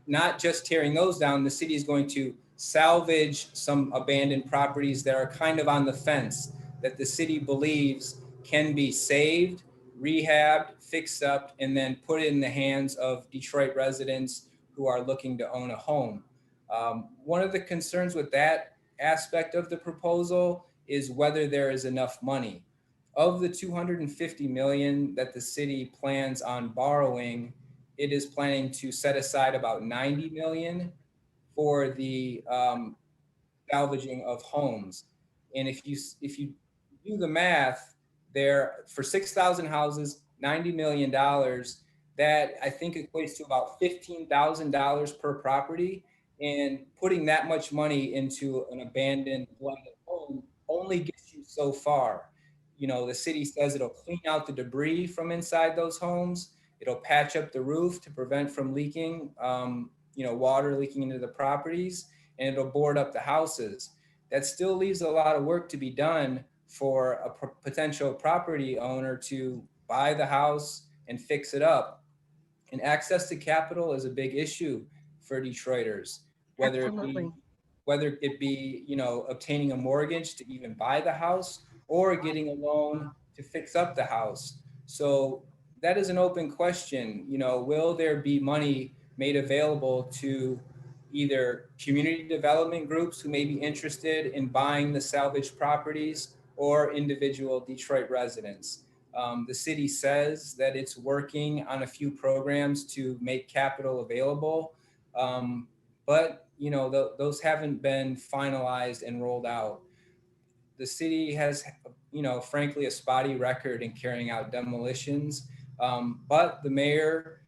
not just tearing those down, the city is going to salvage some abandoned properties that are kind of on the fence, that the city believes can be saved, rehabbed, fixed up, and then put in the hands of Detroit residents who are looking to own a home. One of the concerns with that aspect of the proposal is whether there is enough money. Of the 250 million that the city plans on borrowing, it is planning to set aside about 90 million for the salvaging of homes. And if you do the math there, for 6,000 houses, $90 million, that I think equates to about $15,000 per property. And putting that much money into an abandoned blighted home only gets you so far. The city says it'll clean out the debris from inside those homes. It'll patch up the roof to prevent from leaking, water leaking into the properties, and it'll board up the houses. that still leaves a lot of work to be done for a potential property owner to buy the house and fix it up. And access to capital is a big issue for Detroiters, whether it Absolutely. be obtaining a mortgage to even buy the house or getting a loan to fix up the house. So that is an open question. Will there be money made available to either community development groups who may be interested in buying the salvaged properties or individual Detroit residents? The city says that it's working on a few programs to make capital available, but those haven't been finalized and rolled out. The city has, frankly, a spotty record in carrying out demolitions, but the mayor,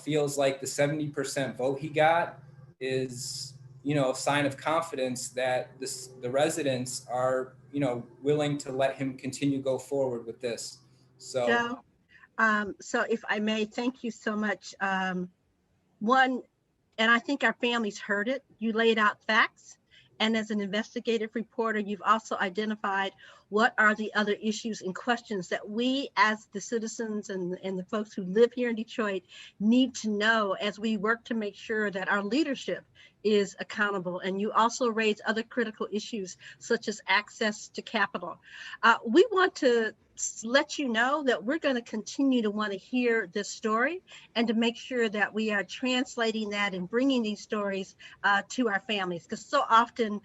feels like the 70% vote he got is, a sign of confidence that the residents are, willing to let him continue go forward with this. So, Joe, so if I may, thank you so much. One, and I think our families heard it, you laid out facts. And as an investigative reporter, you've also identified what are the other issues and questions that we as the citizens and the folks who live here in Detroit need to know as we work to make sure that our leadership is accountable. And you also raise other critical issues such as access to capital. We want to let you know that we're going to continue to want to hear this story and to make sure that we are translating that and bringing these stories to our families. Because so often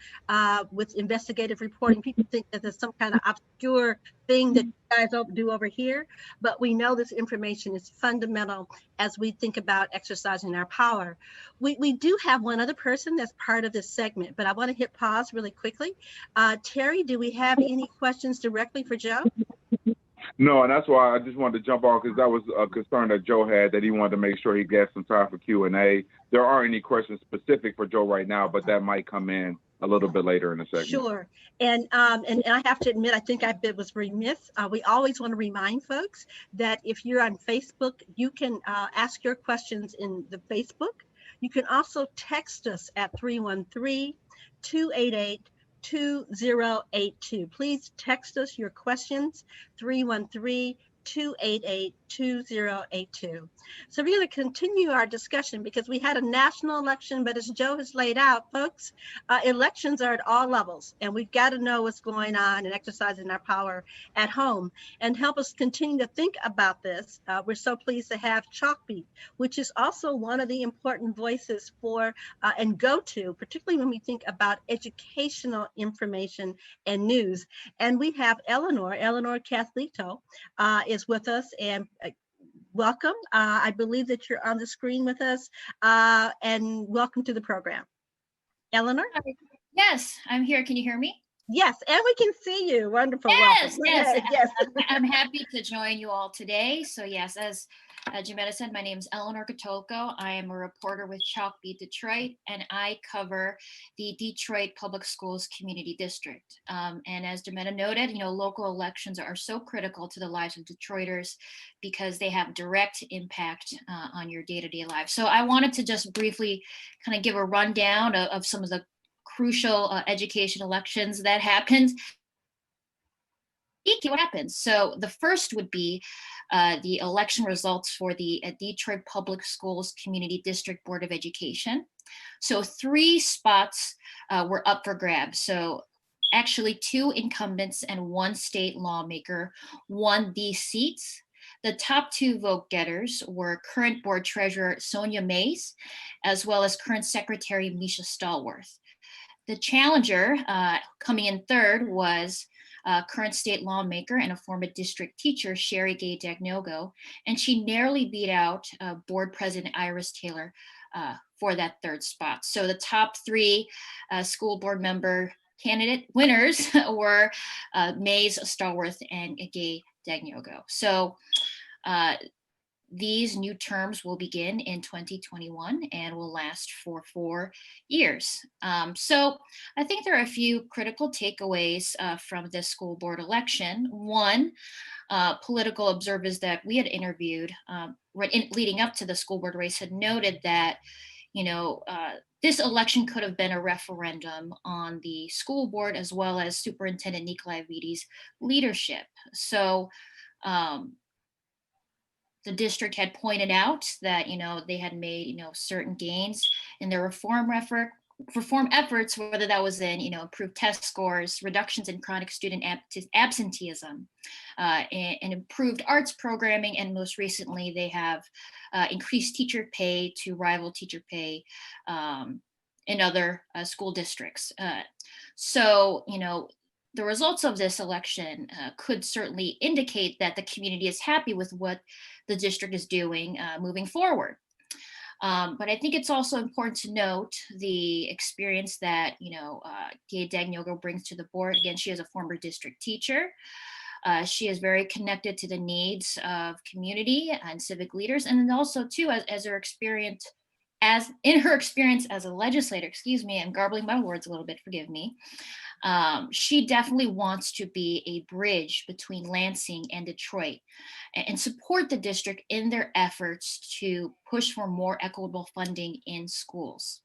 with investigative reporting, people think that there's some kind of obscure thing that you guys do over here, but we know this information is fundamental as we think about exercising our power. We do have one other person that's part of this segment, but I want to hit pause really quickly. Terry, do we have any questions directly for Joe? No, and that's why I just wanted to jump off, because that was a concern that Joe had, that he wanted to make sure he gets some time for Q&A. There aren't any questions specific for Joe right now, but that might come in a little bit later in the segment. Sure. And I have to admit, I think I was remiss. We always want to remind folks that if you're on Facebook, you can ask your questions in the Facebook. You can also text us at 313-288-2082. Please text us your questions, 313-288-2082. So we're going to continue our discussion because we had a national election, but as Joe has laid out, folks, elections are at all levels, and we've got to know what's going on and exercising our power at home. And help us continue to think about this, we're so pleased to have Chalkbeat, which is also one of the important voices for and go to, particularly when we think about educational information and news. And we have Eleanor Cathlito is with us, and welcome. I believe that you're on the screen with us, and welcome to the program. Eleanor? Yes, I'm here. Can you hear me? Yes, and we can see you. Wonderful. Yes, welcome. yes. I'm happy to join you all today. So yes, as Jametta said, my name is Eleanor Catolco. I am a reporter with Chalkbeat Detroit, and I cover the Detroit Public Schools Community District. And as Jametta noted, local elections are so critical to the lives of Detroiters because they have direct impact on your day-to-day life. So I wanted to just briefly kind of give a rundown of some of the crucial education elections that happened. What happens? So the first would be the election results for the Detroit Public Schools Community District Board of Education. So 3 spots were up for grabs. So actually 2 incumbents and 1 state lawmaker won these seats. The top 2 vote getters were current board treasurer Sonia Mays, as well as current secretary Misha Stallworth. The challenger coming in third was current state lawmaker and a former district teacher, Sherry Gay Dagnogo, and she narrowly beat out board president Iris Taylor for that third spot. So the top 3 school board member candidate winners were Mays, Stallworth, and Gay Dagnogo. So these new terms will begin in 2021 and will last for 4 years. So I think there are a few critical takeaways from this school board election. One, political observers that we had interviewed leading up to the school board race had noted that this election could have been a referendum on the school board as well as Superintendent Nikolai Vidi's leadership. So the district had pointed out that, they had made, certain gains in their reform efforts, whether that was in, improved test scores, reductions in chronic student absenteeism, and improved arts programming. And most recently, they have increased teacher pay to rival teacher pay in other school districts. So, the results of this election could certainly indicate that the community is happy with what the district is doing moving forward. But I think it's also important to note the experience that, Tia Dagnogo brings to the board. Again, she is a former district teacher. She is very connected to the needs of community and civic leaders, and then also too, as her experience as a legislator, I'm garbling my words a little bit, forgive me. She definitely wants to be a bridge between Lansing and Detroit and support the district in their efforts to push for more equitable funding in schools.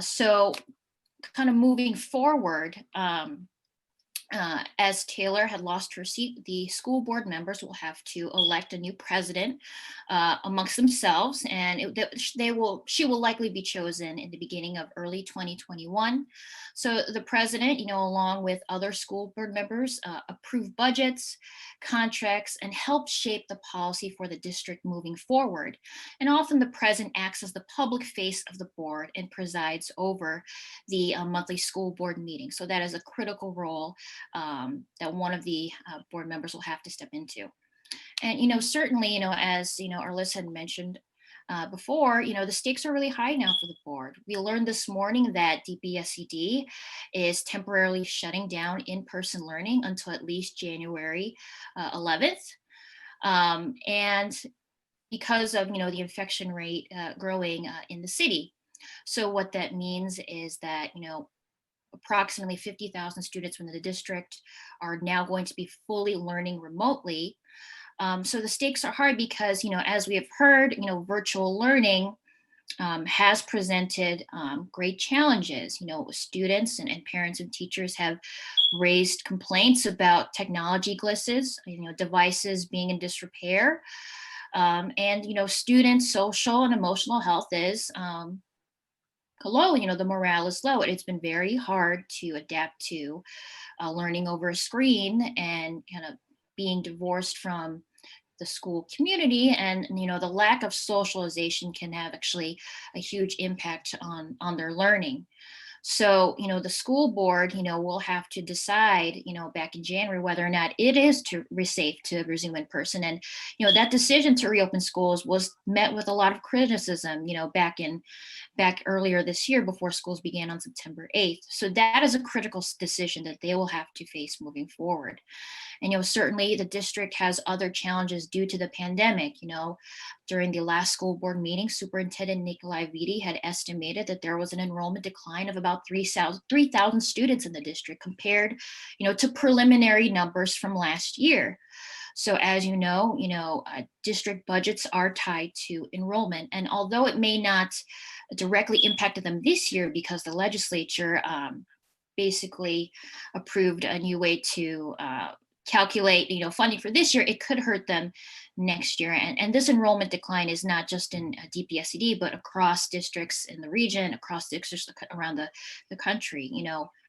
So kind of moving forward, as Taylor had lost her seat, the school board members will have to elect a new president amongst themselves, and she will likely be chosen in the beginning of early 2021. So the president, along with other school board members, approve budgets, contracts, and help shape the policy for the district moving forward. And often the president acts as the public face of the board and presides over the monthly school board meeting. So that is a critical role that one of the board members will have to step into. And, certainly, as, our list had mentioned before, the stakes are really high now for the board. We learned this morning that DPSCD is temporarily shutting down in-person learning until at least January 11th. And because of, the infection rate growing in the city. So what that means is that, approximately 50,000 students within the district are now going to be fully learning remotely. So the stakes are hard because, as we have heard, virtual learning has presented great challenges. Students and parents and teachers have raised complaints about technology glitches, devices being in disrepair. And, students' social and emotional health is low, the morale is low. It's been very hard to adapt to learning over a screen and kind of being divorced from the school community, and the lack of socialization can have actually a huge impact on their learning. So, the school board, will have to decide, back in January, whether or not it is safe to resume in person. And, that decision to reopen schools was met with a lot of criticism, back earlier this year before schools began on September 8th. So that is a critical decision that they will have to face moving forward. And, certainly the district has other challenges due to the pandemic. During the last school board meeting, Superintendent Nikolai Vidi had estimated that there was an enrollment decline of about 3,000 students in the district compared, to preliminary numbers from last year. So as you know, district budgets are tied to enrollment. And although it may not directly impact them this year because the legislature basically approved a new way to calculate, funding for this year, it could hurt them next year. And this enrollment decline is not just in DPSCD, but across districts in the region, across districts around the country,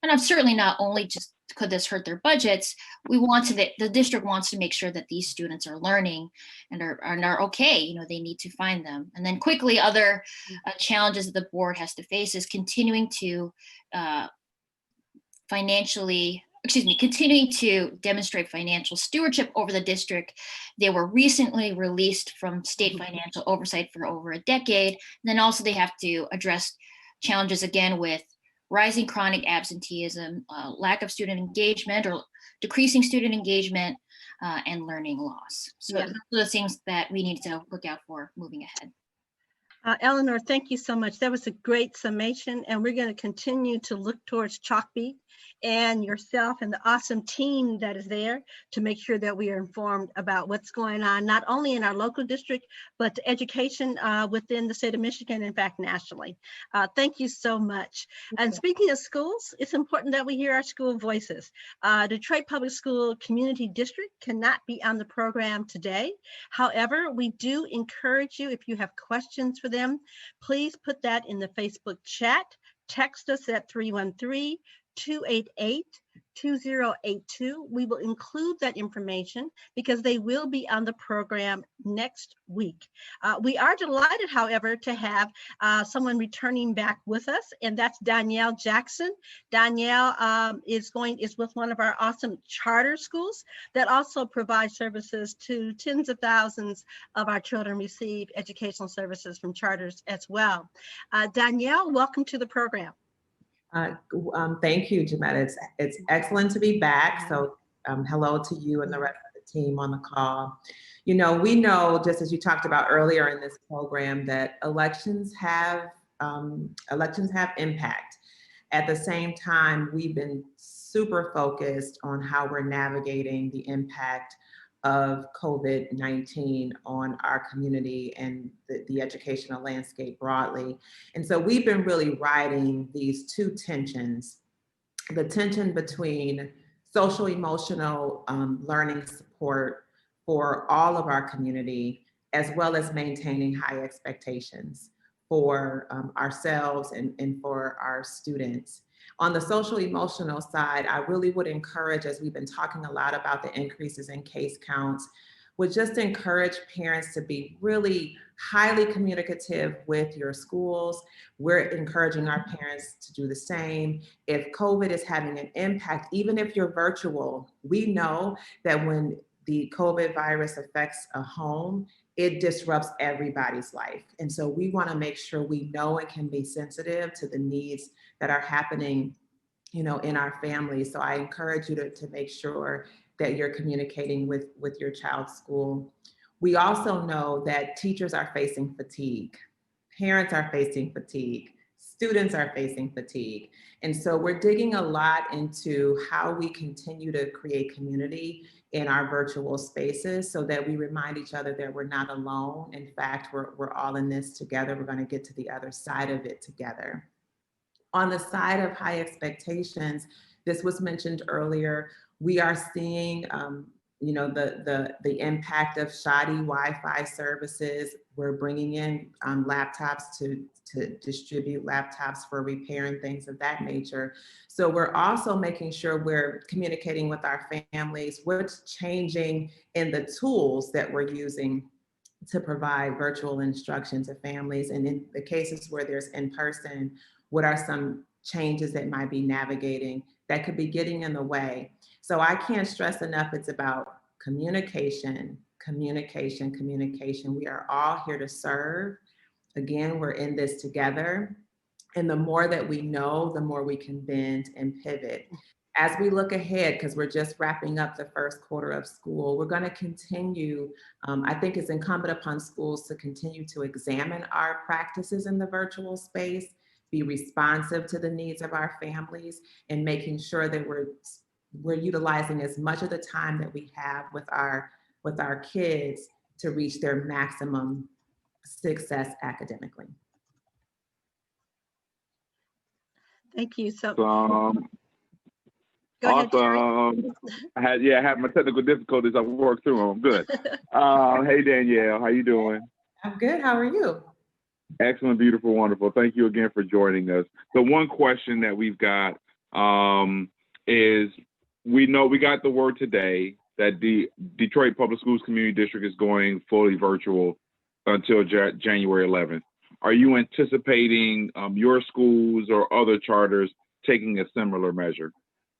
and I'm certainly not only just could this hurt their budgets, the district wants to make sure that these students are learning and are okay, they need to find them. And then quickly, other challenges that the board has to face is continuing to continuing to demonstrate financial stewardship over the district. They were recently released from state financial oversight for over a decade. And then also they have to address challenges again with rising chronic absenteeism, lack of student engagement or decreasing student engagement, and learning loss. So those are the things that we need to look out for moving ahead. Eleanor, thank you so much. That was a great summation, and we're going to continue to look towards Chalkbeat and yourself and the awesome team that is there to make sure that we are informed about what's going on, not only in our local district, but education within the state of Michigan, in fact, nationally. Thank you so much. And speaking of schools, it's important that we hear our school voices. Detroit Public School Community District cannot be on the program today. However, we do encourage you, if you have questions for them, please put that in the Facebook chat. Text us at 313-288-2082. We will include that information because they will be on the program next week. We are delighted, however, to have someone returning back with us, and that's Danielle Jackson. Danielle is with one of our awesome charter schools that also provide services to tens of thousands of our children receive educational services from charters as well. Danielle, welcome to the program. Thank you, Jametta. It's excellent to be back. So hello to you and the rest of the team on the call. You know, we know, just as you talked about earlier in this program, that elections have impact. At the same time, we've been super focused on how we're navigating the impact of COVID-19 on our community and the educational landscape broadly. And so we've been really riding these two tensions, the tension between social emotional learning support for all of our community, as well as maintaining high expectations for ourselves and for our students. On the social emotional side, I really would encourage, as we've been talking a lot about the increases in case counts, would just encourage parents to be really highly communicative with your schools. We're encouraging our parents to do the same. If COVID is having an impact, even if you're virtual, we know that when the COVID virus affects a home, it disrupts everybody's life. And so we want to make sure we know and can be sensitive to the needs that are happening, you know, in our families. So I encourage you to make sure that you're communicating with your child's school. We also know that teachers are facing fatigue, parents are facing fatigue, students are facing fatigue. And so we're digging a lot into how we continue to create community in our virtual spaces so that we remind each other that we're not alone. In fact, we're all in this together. We're going to get to the other side of it together. On the side of high expectations, this was mentioned earlier, we are seeing you know, the impact of shoddy Wi-Fi services. We're bringing in laptops to distribute laptops for repair and things of that nature. So we're also making sure we're communicating with our families what's changing in the tools that we're using to provide virtual instruction to families. And in the cases where there's in-person, what are some changes that might be navigating that could be getting in the way? So I can't stress enough, it's about communication, communication, communication. We are all here to serve. Again, we're in this together. And the more that we know, the more we can bend and pivot. As we look ahead, because we're just wrapping up the first quarter of school, we're going to continue. I think it's incumbent upon schools to continue to examine our practices in the virtual space, be responsive to the needs of our families, and making sure that we're utilizing as much of the time that we have with our kids to reach their maximum success academically. Thank you. So Go ahead, awesome. I had my technical difficulties. I've worked through them. Good. Hey, Danielle, how you doing? I'm good. How are you? Excellent, beautiful, wonderful. Thank you again for joining us. So one question that we've got is, we know we got the word today that the Detroit Public Schools Community District is going fully virtual until January 11th. Are you anticipating your schools or other charters taking a similar measure?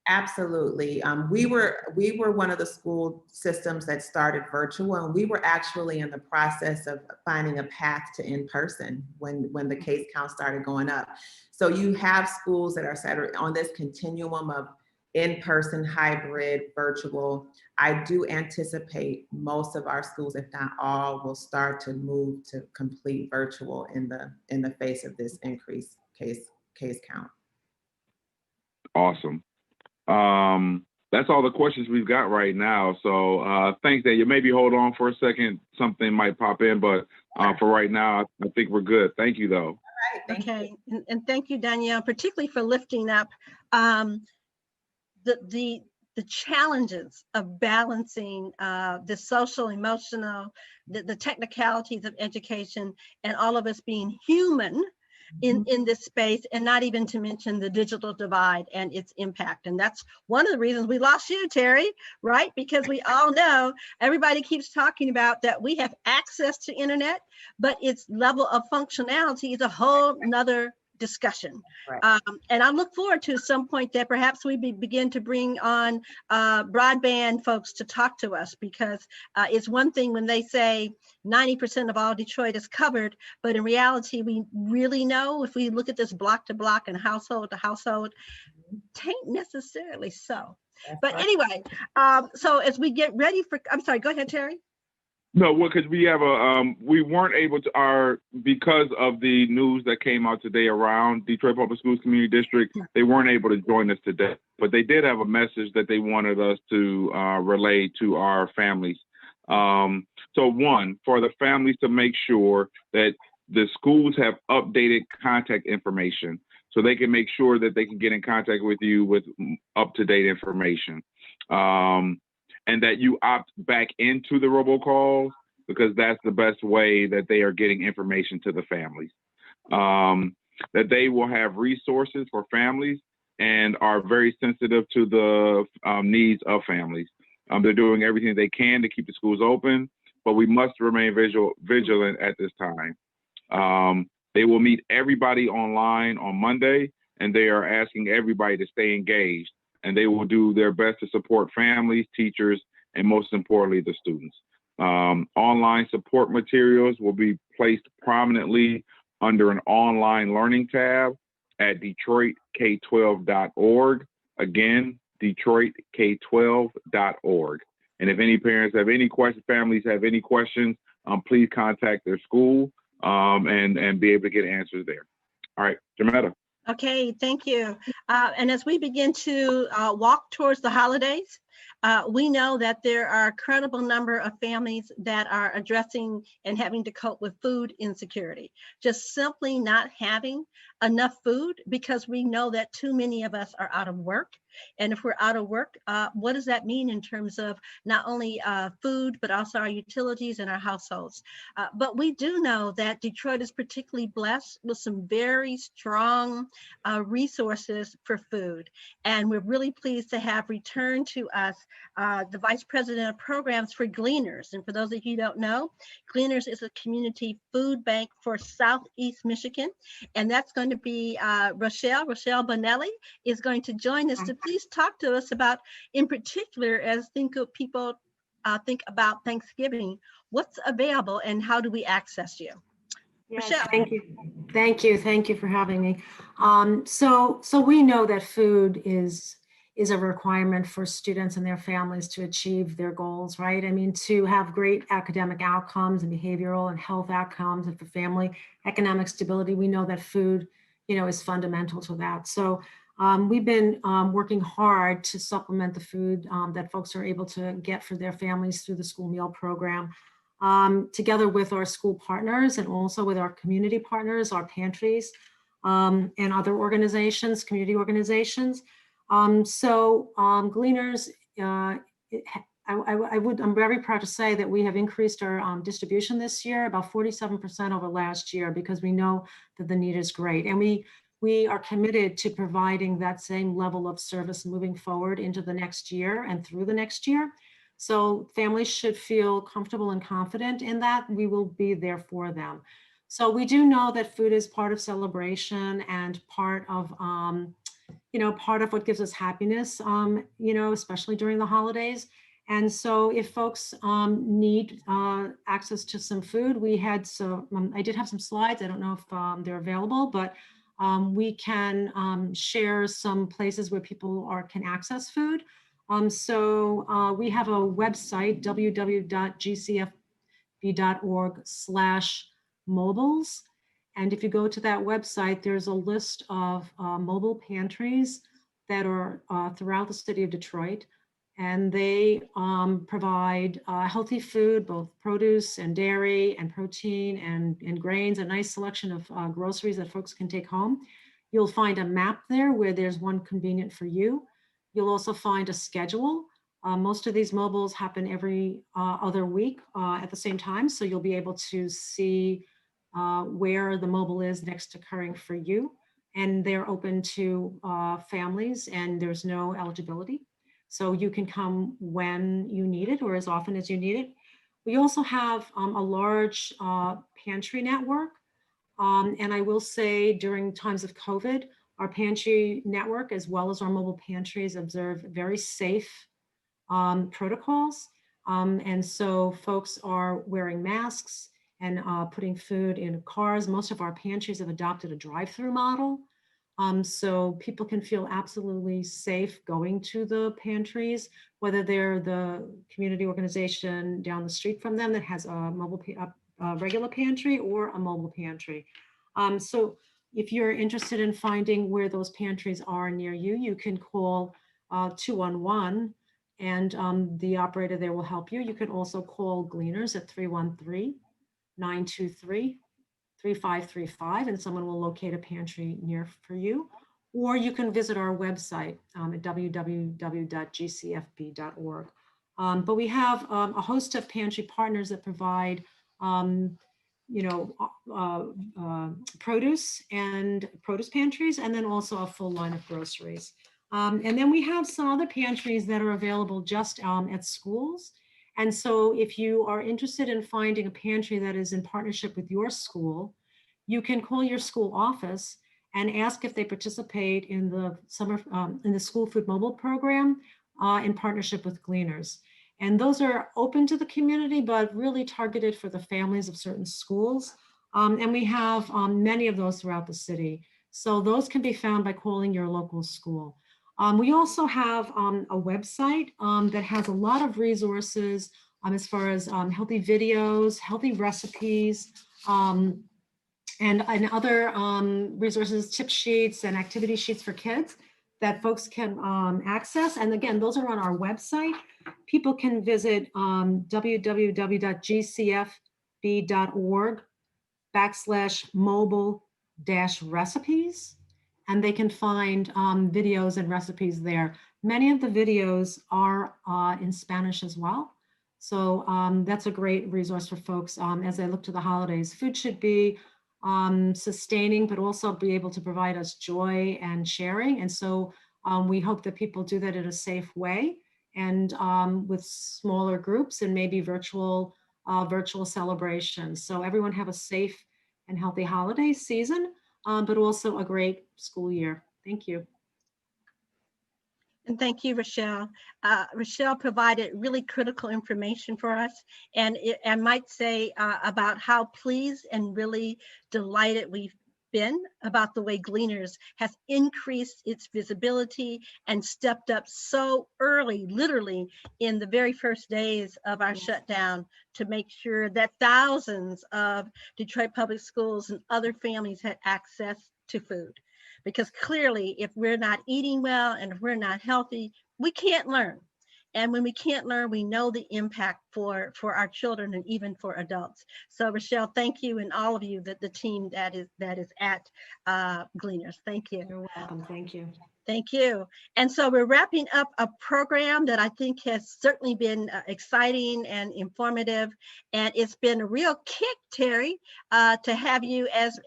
Absolutely. We were one of the school systems that started virtual, and we were actually in the process of finding a path to in-person when the case count started going up. So you have schools that are set on this continuum of in-person, hybrid, virtual. I do anticipate most of our schools, if not all, will start to move to complete virtual in the face of this increased case count. Awesome. That's all the questions we've got right now. So thanks, Daniel. Maybe hold on for a second. Something might pop in, but for right now, I think we're good. Thank you, though. Okay, and thank you, Danielle, particularly for lifting up the challenges of balancing the social, emotional, the technicalities of education, and all of us being human in this space, and not even to mention the digital divide and its impact. And that's one of the reasons we lost you, Terry, right? Because we all know everybody keeps talking about that we have access to internet, but its level of functionality is a whole nother discussion. Right. And I look forward to some point that perhaps we begin to bring on broadband folks to talk to us, because it's one thing when they say 90% of all Detroit is covered, but in reality, we really know if we look at this block to block and household to household, tain't necessarily so. That's But right. anyway, so as we get ready for, I'm sorry, go ahead, Terry. No, well, because we have we weren't able to, because of the news that came out today around Detroit Public Schools Community District, they weren't able to join us today. But they did have a message that they wanted us to relay to our families. So one, for the families to make sure that the schools have updated contact information so they can make sure that they can get in contact with you with up-to-date information. And that you opt back into the robocalls, because that's the best way that they are getting information to the families. That they will have resources for families and are very sensitive to the needs of families. They're doing everything they can to keep the schools open, but we must remain vigilant at this time. They will meet everybody online on Monday, and they are asking everybody to stay engaged. And they will do their best to support families, teachers, and most importantly, the students. Online support materials will be placed prominently under an online learning tab at DetroitK12.org. Again, DetroitK12.org. And if any parents have any questions, families have any questions, please contact their school and be able to get answers there. All right, Jametta. Okay, thank you. And as we begin to walk towards the holidays, we know that there are a credible number of families that are addressing and having to cope with food insecurity, just simply not having enough food, because we know that too many of us are out of work. And if we're out of work, what does that mean in terms of not only food, but also our utilities and our households? But we do know that Detroit is particularly blessed with some very strong resources for food. And we're really pleased to have returned to us the Vice President of Programs for Gleaners. And for those of you who don't know, Gleaners is a community food bank for Southeast Michigan. And that's going to be Rochelle Bonelli is going to join us to please talk to us about, in particular, as people think about Thanksgiving, what's available and how do we access you? Yes, Rochelle. thank you for having me. So we know that food is a requirement for students and their families to achieve their goals, right? I mean, to have great academic outcomes and behavioral and health outcomes, and for family economic stability, we know that food, is fundamental to that. So we've been working hard to supplement the food that folks are able to get for their families through the school meal program, together with our school partners and also with our community partners, our pantries, and other organizations, community organizations. Gleaners, I'm very proud to say that we have increased our distribution this year, about 47% over last year, because we know that the need is great. And we are committed to providing that same level of service moving forward into the next year and through the next year. So families should feel comfortable and confident in that we will be there for them. So we do know that food is part of celebration and part of, part of what gives us happiness, especially during the holidays. And so if folks need access to some food, we had I did have some slides. I don't know if they're available, but we can share some places where people can access food. We have a website, www.gcfb.org/mobiles. And if you go to that website, there's a list of mobile pantries that are throughout the city of Detroit, and they provide healthy food, both produce and dairy and protein and grains, a nice selection of groceries that folks can take home. You'll find a map there where there's one convenient for you. You'll also find a schedule. Most of these mobiles happen every other week at the same time, so you'll be able to see where the mobile is next occurring for you. And they're open to families, and there's no eligibility. So you can come when you need it or as often as you need it. We also have a large pantry network. And I will say during times of COVID, our pantry network, as well as our mobile pantries, observe very safe protocols. And so folks are wearing masks and putting food in cars. Most of our pantries have adopted a drive-through model. So people can feel absolutely safe going to the pantries, whether they're the community organization down the street from them that has a regular pantry or a mobile pantry. So if you're interested in finding where those pantries are near you, you can call 211 and the operator there will help you. You can also call Gleaners at 313-923-3535 and someone will locate a pantry near for you. Or you can visit our website at www.gcfb.org. But we have a host of pantry partners that provide produce and produce pantries, and then also a full line of groceries. And then we have some other pantries that are available just at schools. And so if you are interested in finding a pantry that is in partnership with your school, you can call your school office and ask if they participate in the school food mobile program in partnership with Gleaners. And those are open to the community, but really targeted for the families of certain schools. And we have many of those throughout the city. So those can be found by calling your local school. We also have a website that has a lot of resources as far as healthy videos, healthy recipes, and other resources, tip sheets and activity sheets for kids that folks can access. And again, those are on our website. People can visit www.gcfb.org/mobile-recipes, and they can find videos and recipes there. Many of the videos are in Spanish as well. So that's a great resource for folks as they look to the holidays. Food should be sustaining, but also be able to provide us joy and sharing. And so we hope that people do that in a safe way and with smaller groups and maybe virtual celebrations. So everyone have a safe and healthy holiday season, but also a great school year. Thank you. And thank you, Rochelle. Rochelle provided really critical information for us. And I might say about how pleased and really delighted we've been about the way Gleaners has increased its visibility and stepped up so early, literally in the very first days of our shutdown, to make sure that thousands of Detroit Public Schools and other families had access to food. Because clearly, if we're not eating well and if we're not healthy, we can't learn. And when we can't learn, we know the impact for our children and even for adults. So Rochelle, thank you, and all of you, the team that is at Gleaners. Thank you. You're welcome. Thank you. Thank you. And so we're wrapping up a program that I think has certainly been exciting and informative. And it's been a real kick, Terry, to have you as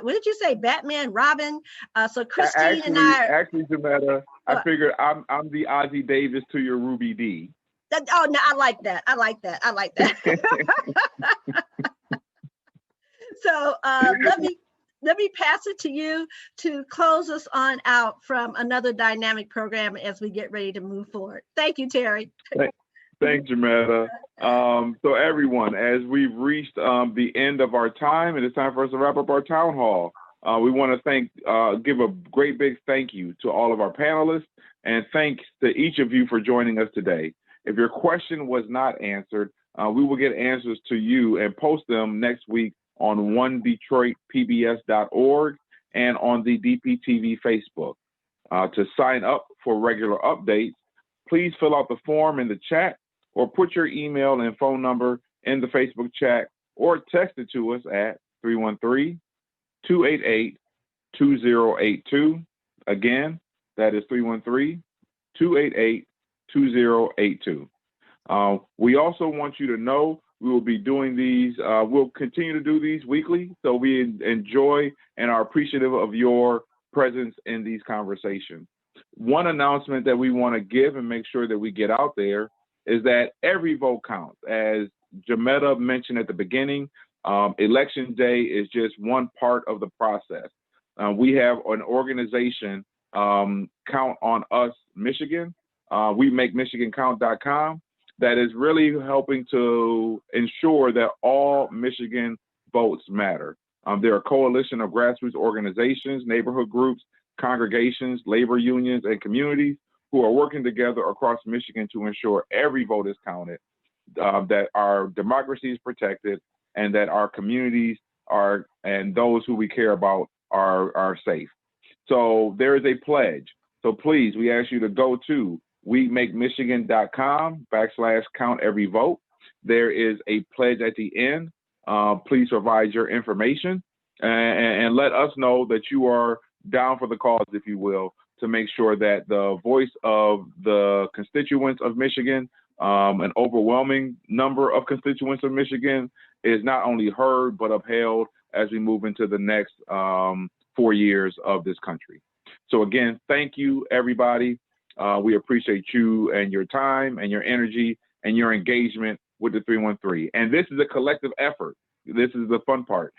what did you say, Batman, Robin? So Christine and I are— Actually, Jametta, I figured I'm the Ozzie Davis to your Ruby D. Oh, no, I like that. I like that. I like that. So let me pass it to you to close us on out from another dynamic program as we get ready to move forward. Thank you, Terry. Thanks, Jametta. So everyone, as we've reached the end of our time, and it's time for us to wrap up our town hall. We want to give a great big thank you to all of our panelists, and thanks to each of you for joining us today. If your question was not answered, we will get answers to you and post them next week on onedetroitpbs.org and on the DPTV Facebook. To sign up for regular updates, please fill out the form in the chat or put your email and phone number in the Facebook chat or text it to us at 313-288-2082. Again, that is 313-288-2082. We also want you to know we will be doing these, we'll continue to do these weekly, so we enjoy and are appreciative of your presence in these conversations. One announcement that we want to give and make sure that we get out there is that every vote counts. As Jametta mentioned at the beginning, Election Day is just one part of the process. We have an organization, Count on Us Michigan, we make michigancount.com, that is really helping to ensure that all Michigan votes matter. They're a coalition of grassroots organizations, neighborhood groups, congregations, labor unions, and communities who are working together across Michigan to ensure every vote is counted, that our democracy is protected, and that our communities are, and those who we care about are safe. So there is a pledge. So please, we ask you to go to wemakemichigan.com/count-every-vote. There is a pledge at the end. Please provide your information and let us know that you are down for the cause, if you will, to make sure that the voice of the constituents of Michigan, an overwhelming number of constituents of Michigan, is not only heard, but upheld as we move into the next 4 years of this country. So again, thank you, everybody. We appreciate you and your time and your energy and your engagement with the 313. And this is a collective effort. This is the fun part.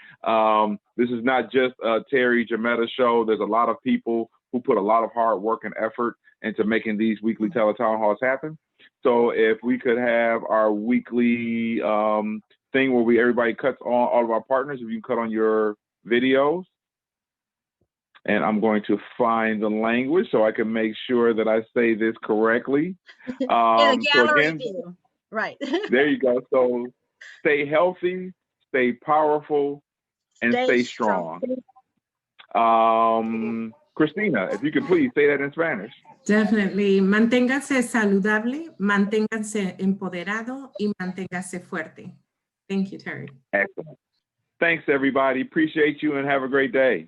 This is not just a Terry Jametta show. There's a lot of people who put a lot of hard work and effort into making these weekly teletown halls happen. So if we could have our weekly thing where everybody cuts on, all of our partners, if you can cut on your videos. And I'm going to find the language so I can make sure that I say this correctly. In a gallery again, view. Right. There you go. So stay healthy, stay powerful, and stay strong. Christina, if you could please say that in Spanish. Definitely. Manténgase saludable, manténgase empoderado, y manténgase fuerte. Thank you, Terry. Excellent. Thanks, everybody. Appreciate you and have a great day.